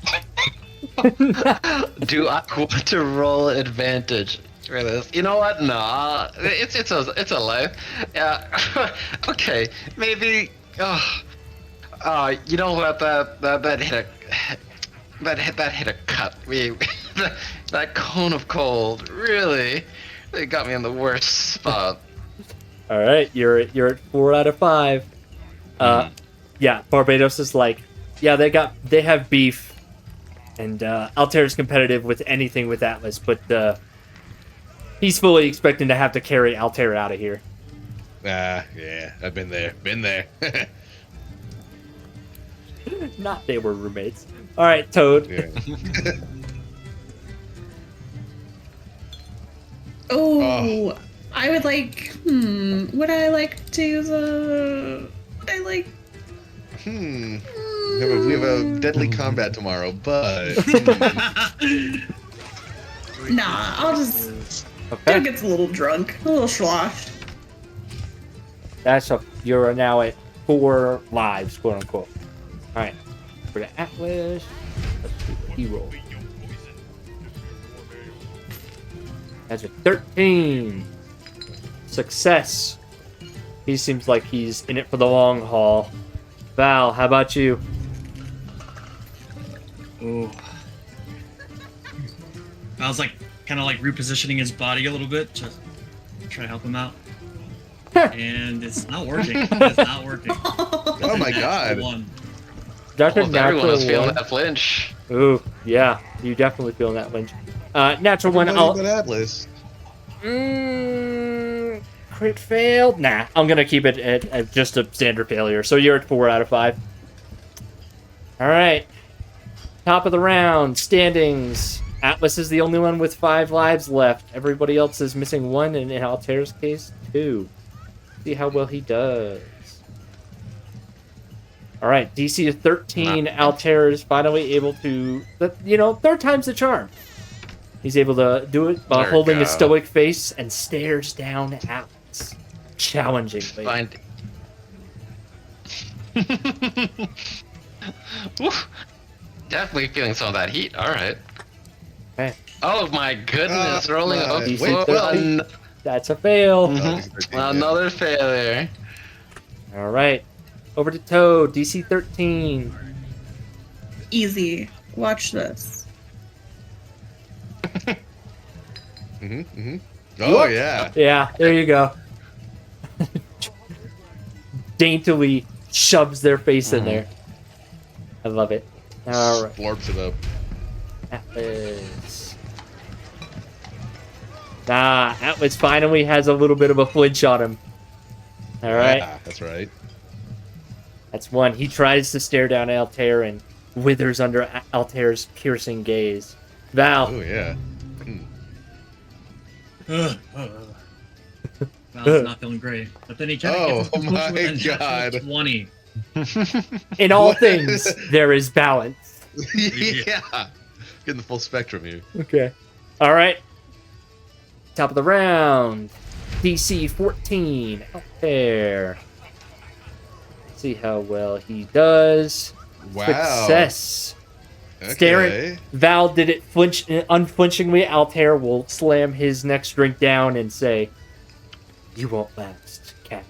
Do I want to roll advantage for this? You know what? No, it's a life. Yeah. Okay, maybe. You know what? That hit a cut. That cone of cold really got me in the worst spot. All right, you're at 4 out of 5. Yeah, Barbados is like, yeah, they have beef, and Altair is competitive with anything with Atlas, but he's fully expecting to have to carry Altair out of here. Yeah, I've been there. Not they were roommates. All right, Toad. Yeah. Oh, I would like. Would I like to use a? Would I like? We have a deadly combat tomorrow, but Nah, I'll just. Okay. Doug gets a little drunk, a little sloshed. You're now at 4 lives, quote unquote. All right, for the Atlas, let's do the hero. That's a 13. Success. He seems like he's in it for the long haul. Val, how about you? Ooh. I was like, kind of like repositioning his body a little bit to try to help him out. And it's not working. It's not working. oh my god. That's a Almost everyone is natural feeling one. that flinch. Ooh, yeah, you definitely feeling that Lynch. Natural one. Everybody but Atlas. Crit failed. Nah, I'm gonna keep it at just a standard failure. So you're at 4 out of 5. All right, top of the round standings. Atlas is the only one with 5 lives left. Everybody else is missing 1, and in Altair's case, 2. See how well he does. All right, DC is 13. Altair is finally able to, third time's the charm. He's able to do it while There we holding a go. stoic face and stares down at Atlas challengingly. Find. Oof. Definitely feeling some of that heat. All right. Okay, Oh my goodness! Rolling up. wait, for wait. That's a fail. Another failure. All All right. Over to Toad, DC 13. Easy. Watch this. Oh, yeah. Yeah, there you go. Daintily shoves their face in there. I love it. All right. Blorps it up. Atlas. Atlas finally has a little bit of a flinch on him. All right. Yeah, that's right. That's one. He tries to stare down Altair and withers under Altair's piercing gaze. Val. Oh, yeah. Val's not feeling great. But then he kind of gets my within God. 20. In all things, there is balance. Yeah. Getting the full spectrum here. Okay. All right. Top of the round. DC 14. Altair. See how well he does. Wow. Success. Okay. Staring. Val did it unflinchingly. Altair will slam his next drink down and say, "You won't last, cat."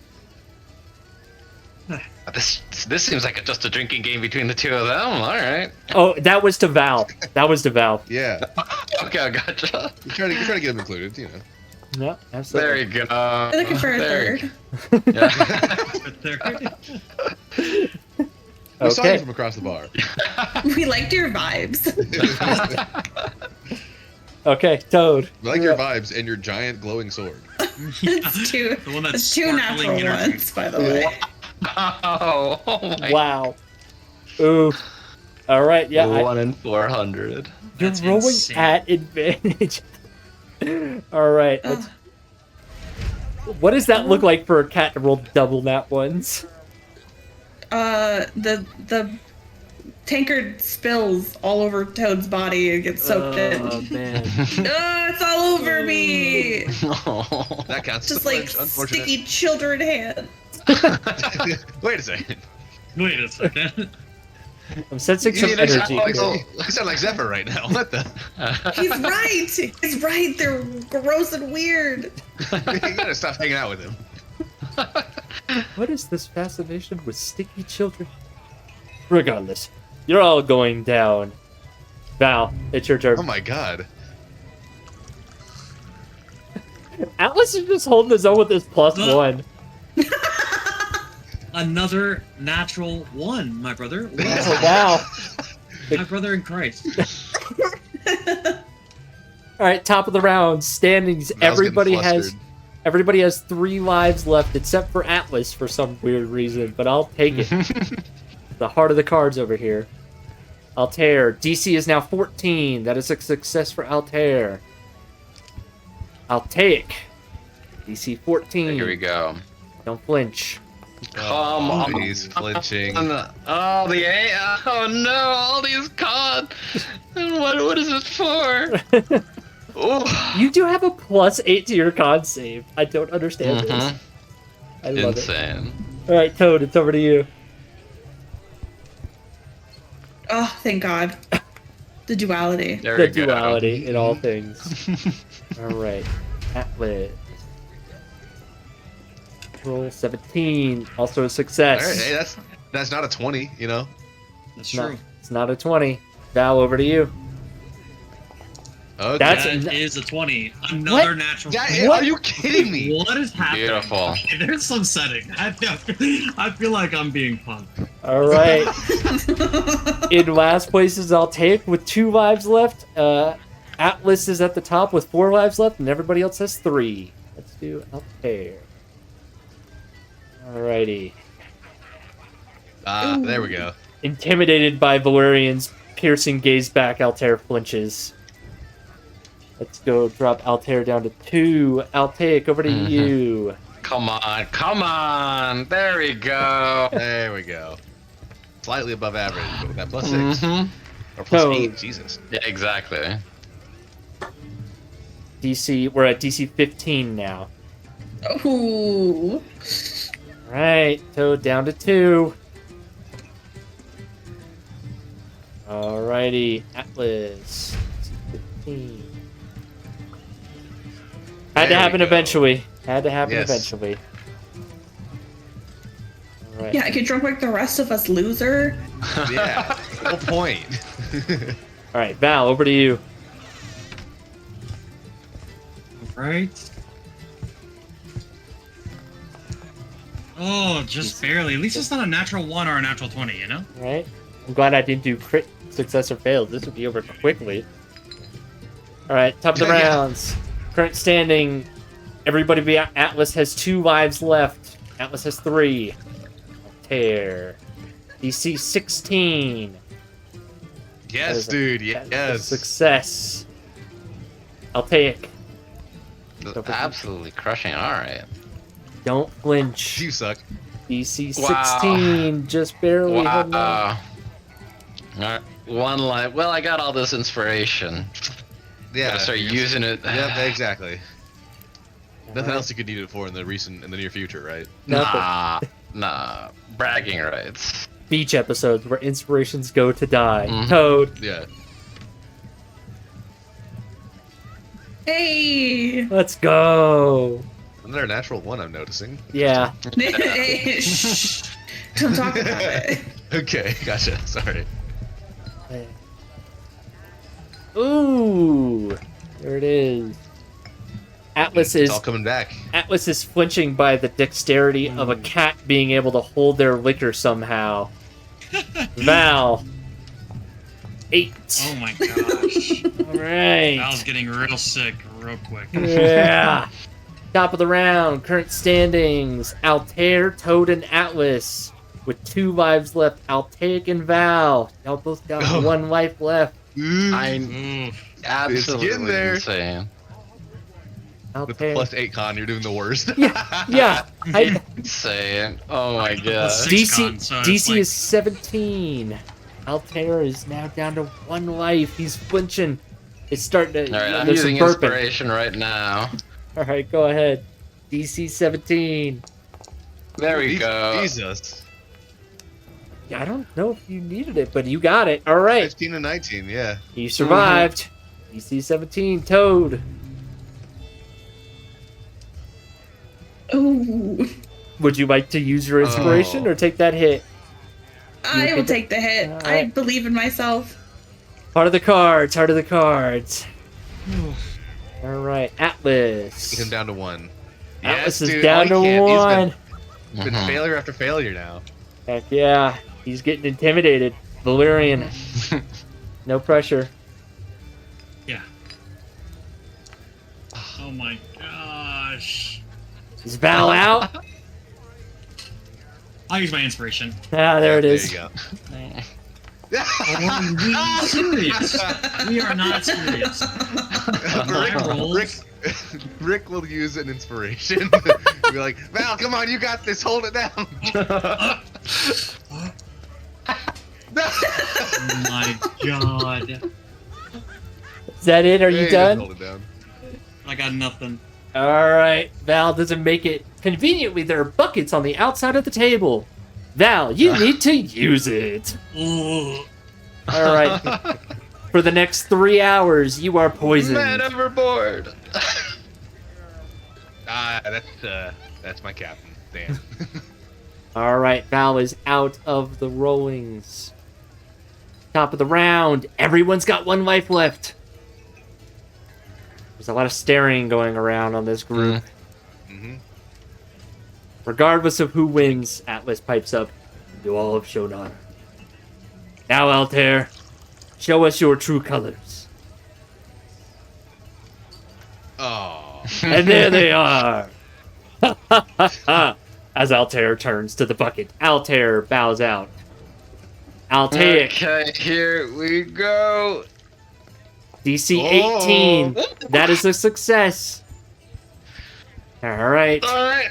This seems like just a drinking game between the two of them. All right. Oh, that was to Val. That was to Val. Yeah. Okay, I gotcha. You're trying to get them included, you know. No, absolutely. There you go. We're looking for a There third. Yeah. We saw you Okay. from across the bar. We liked your vibes. Okay, Toad. We like your vibes and your giant glowing sword. It's two. The one that's It's two sparkling natural energy. ones, by the way. Oh my. Wow. Ooh. All right. Yeah. 1 in 400. You're That's rolling insane. at advantage. All right. What does that look like for a cat to roll double nat ones? The tankard spills all over Toad's body and gets soaked in. Oh man. It's all over me! Oh. That counts. Just as like flinch, unfortunate. sticky children hands. Wait a second. Wait a second. I'm sensing some You energy. sound like Zephyr right now. What the? He's right! He's right! They're gross and weird! You gotta stop hanging out with him. What is this fascination with sticky children? Regardless, you're all going down. Val, it's your turn. Oh my god. Atlas is just holding his own with his +1. Another natural one, my brother. Oh, wow. My brother in Christ. All right, top of the round standings. Val's Everybody getting has flustered. Everybody has 3 lives left, except for Atlas for some weird reason, but I'll take it. The heart of the cards over here. Altair. DC is now 14. That is a success for Altair. I'll take DC 14. Here we go. Don't flinch. Come on. He's flinching. Oh, the A. Oh no, all these cards. What is it for? Oh. You do have a +8 to your con save. I don't understand this. I love Insane. it. All right, Toad, it's over to you. Oh, thank God. The duality. There The we go. duality in all things. All right, Atlas. Roll 17, also a success. All right, hey, that's not a 20, you know. That's Not- true. It's not a 20. Val, over to you. Okay. That's- That is a 20. Another natural. Are you kidding me? What is happening? Beautiful. Okay, there's some setting. I feel like I'm being punked. All right. In last place is I'll take with 2 lives left. Atlas is at the top with 4 lives left, and everybody else has 3. Let's do Altair. Alrighty. There we go. Intimidated by Valerian's piercing gaze back, Altair flinches. Let's go drop Altair down to 2. Altair, over to you. Come on, come on. There we go. There we go. Slightly above average, but with that +6. Mhm. Or +8, So- Jesus. Yeah, exactly. DC, we're at DC 15 now. Ooh. Right, Toad down to 2. Alrighty, Atlas. 15. Had to There we happen go. eventually. Had to happen Yes. eventually. All right. Yeah, get drunk like the rest of us, loser. Yeah, no point. All right, Val, over to you. Right. Oh, just barely. At least it's not a natural 1 or a natural 20, you know? All right. I'm glad I didn't do crit success or fail. This would be over quickly. All right, top of the rounds. Current standing. Everybody be Atlas has 2 lives left. Atlas has 3. Altair. DC 16. Yes, dude. Yes. Success. Altair. Absolutely crushing. All right. Don't flinch. You suck. DC 16. Wow. Just barely. holding on. Wow. Alright, 1 life. Well, I got all this inspiration. Yeah. Gotta start using it. Yeah, exactly. Nothing Alright. else you could need it for in the near future, right? Nothing. Nah. Bragging rights. Beach episodes where inspirations go to die. Mhm. Toad. Yeah. Hey. Let's go. Another natural 1, I'm noticing. Yeah. Hey, shh. Don't talk about it. Okay, gotcha. Sorry. Ooh. There it is. Atlas It's is all coming back. Atlas is flinching by the dexterity of a cat being able to hold their liquor somehow. Val. 8. Oh my gosh. Alright. Val's getting real sick real quick. Yeah. Top of the round. Current standings. Altair, Toad, and Atlas. With 2 lives left. Altair and Val. Y'all both got 1 life left. I'm absolutely getting there. insane. With the Altair. +8 con, you're doing the worst. Yeah. Insane. Oh my god. That's DC, 6 con, so it's DC like- is 17. Altair is now down to 1 life. He's flinching. It's starting to. Alright, I'm there's some using burping. inspiration right now. Alright, go ahead. DC 17. There we go. Jesus. Yeah, I don't know if you needed it, but you got it. Alright. 15 and 19, yeah. You survived. DC 17. Toad. Ooh. Would you like to use your inspiration Oh. or take that hit? I will take the hit. I Alright. believe in myself. Heart of the cards. Heart of the cards. Alright, Atlas. Get him down to 1. Atlas is dude. down Oh, to he can't. 1. He's been Mhm. failure after failure now. Heck yeah. He's getting intimidated. Valyrian. No pressure. Yeah. Oh my gosh. Is Val out? I'll use my inspiration. Ah, there it There is. you go. Are we serious? We are not serious. My rolls. Rick will use an inspiration. Be like, Val, come on, you got this. Hold it down. Oh my god. Is that it? Are Yeah, you he doesn't done? Hold it down. I got nothing. Alright. Val doesn't make it. Conveniently, there are buckets on the outside of the table. Val, you need to use it. Ooh. Alright. For the next 3 hours, you are poisoned. Man overboard. That's my captain, Dan. Alright, Val is out of the rollings. Top of the round. Everyone's got 1 life left. There's a lot of staring going around on this group. Mm-hmm. Regardless of who wins, Atlas pipes up. You all have shown honor. Now, Altair, show us your true colors. Oh. And there they are. As Altair turns to the bucket, Altair bows out. Altair, Okay, here we go. DC 18. That is a success. All right. Alright.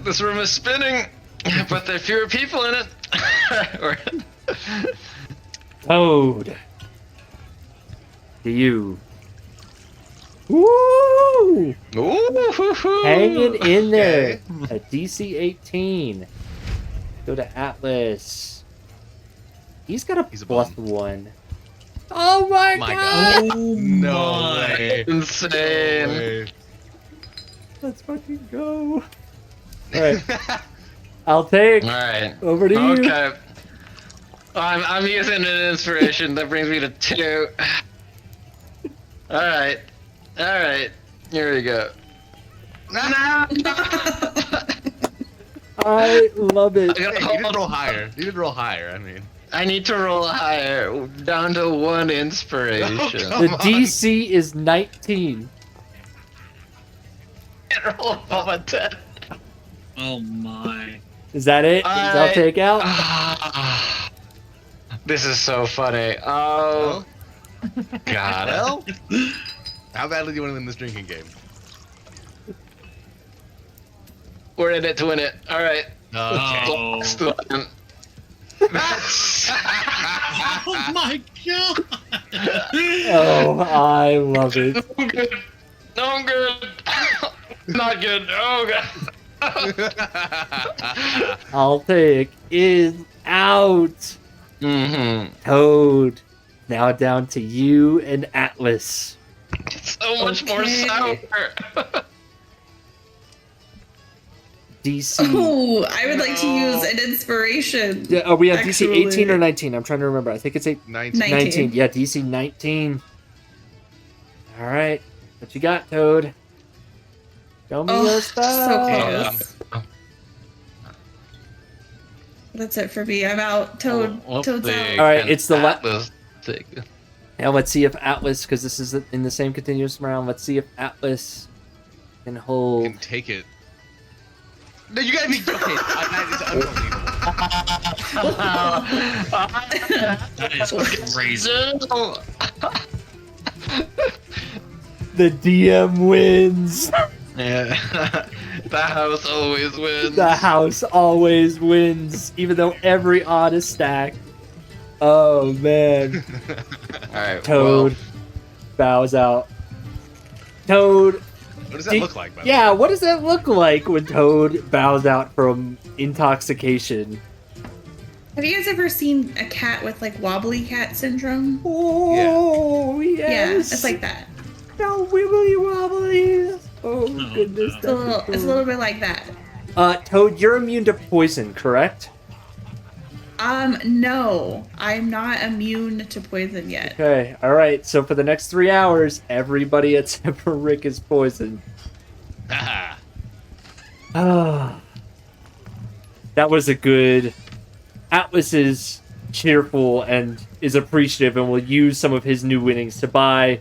This room is spinning, but there are fewer people in it. Toad. To you. Woo! Ooh, Hanging in there. Okay. A DC 18. Go to Atlas. He's got a He's a plus bum. 1. Oh my, My god! Oh No my. way. Insane. Let's fucking go. Alright. I'll take. All right. Over to you. Okay. I'm using an inspiration. That brings me to 2. All right. Here we go. No. I love it. You didn't roll higher. You didn't roll higher. I mean, I need to roll higher, down to 1 inspiration. Oh, The DC is 19. Can't roll above a 10. Oh my. Is that it? I'll take out. This is so funny. Oh, God. well, how badly do you want to win this drinking game? We're in it to win it. All right. Oh. Last one. Oh my god! Oh, I love it. I'm good. No, I'm good. Not good. Oh, God. I'll take is out. Mm-hmm. Toad. Now down to you and Atlas. So much more sour. DC. Oh, I would like to use an inspiration. Yeah, are we on DC Actually- 18 or 19? I'm trying to remember. I think it's 19. 19. Yeah, DC 19. All right. What you got, Toad? Show me your So stuff. close. That's it for me. I'm out. Toad's out. All right, it's the Atlas thing. Now let's see if Atlas, because this is in the same continuous round. Let's see if Atlas can hold. Can take it. No, you gotta be okay. That is unbelievable. That is crazy. The DM wins. Yeah. The house always wins. The house always wins, even though every odd is stacked. Oh man. Alright, Toad bows out. Toad. What does that look like, by the way? Yeah, what does that look like when Toad bows out from intoxication? Have you guys ever seen a cat with like wobbly cat syndrome? Oh, Yeah, yes. it's like that. No wibbly wobblies. Oh, No, goodness. no. It's a little bit like that. Toad, you're immune to poison, correct? No, I'm not immune to poison yet. Okay, alright. So for the next 3 hours, everybody except for Rick is poisoned. Haha. Ah. That was a good... Atlas is cheerful and is appreciative and will use some of his new winnings to buy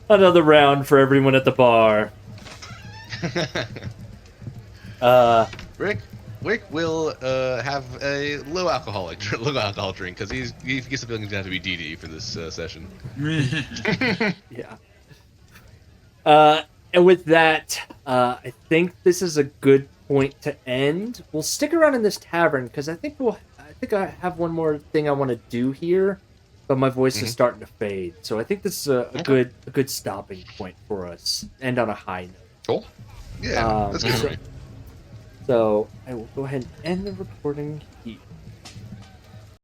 another round for everyone at the bar. Rick will have a low alcohol drink because he gets the feeling he's going to have to be DD for this session. Yeah. And with that, I think this is a good point to end. We'll stick around in this tavern because I think I have one more thing I want to do here, but my voice is starting to fade. So I think this is a good stopping point for us. End on a high note. Cool. Yeah, that's good for me. So I will go ahead and end the recording here.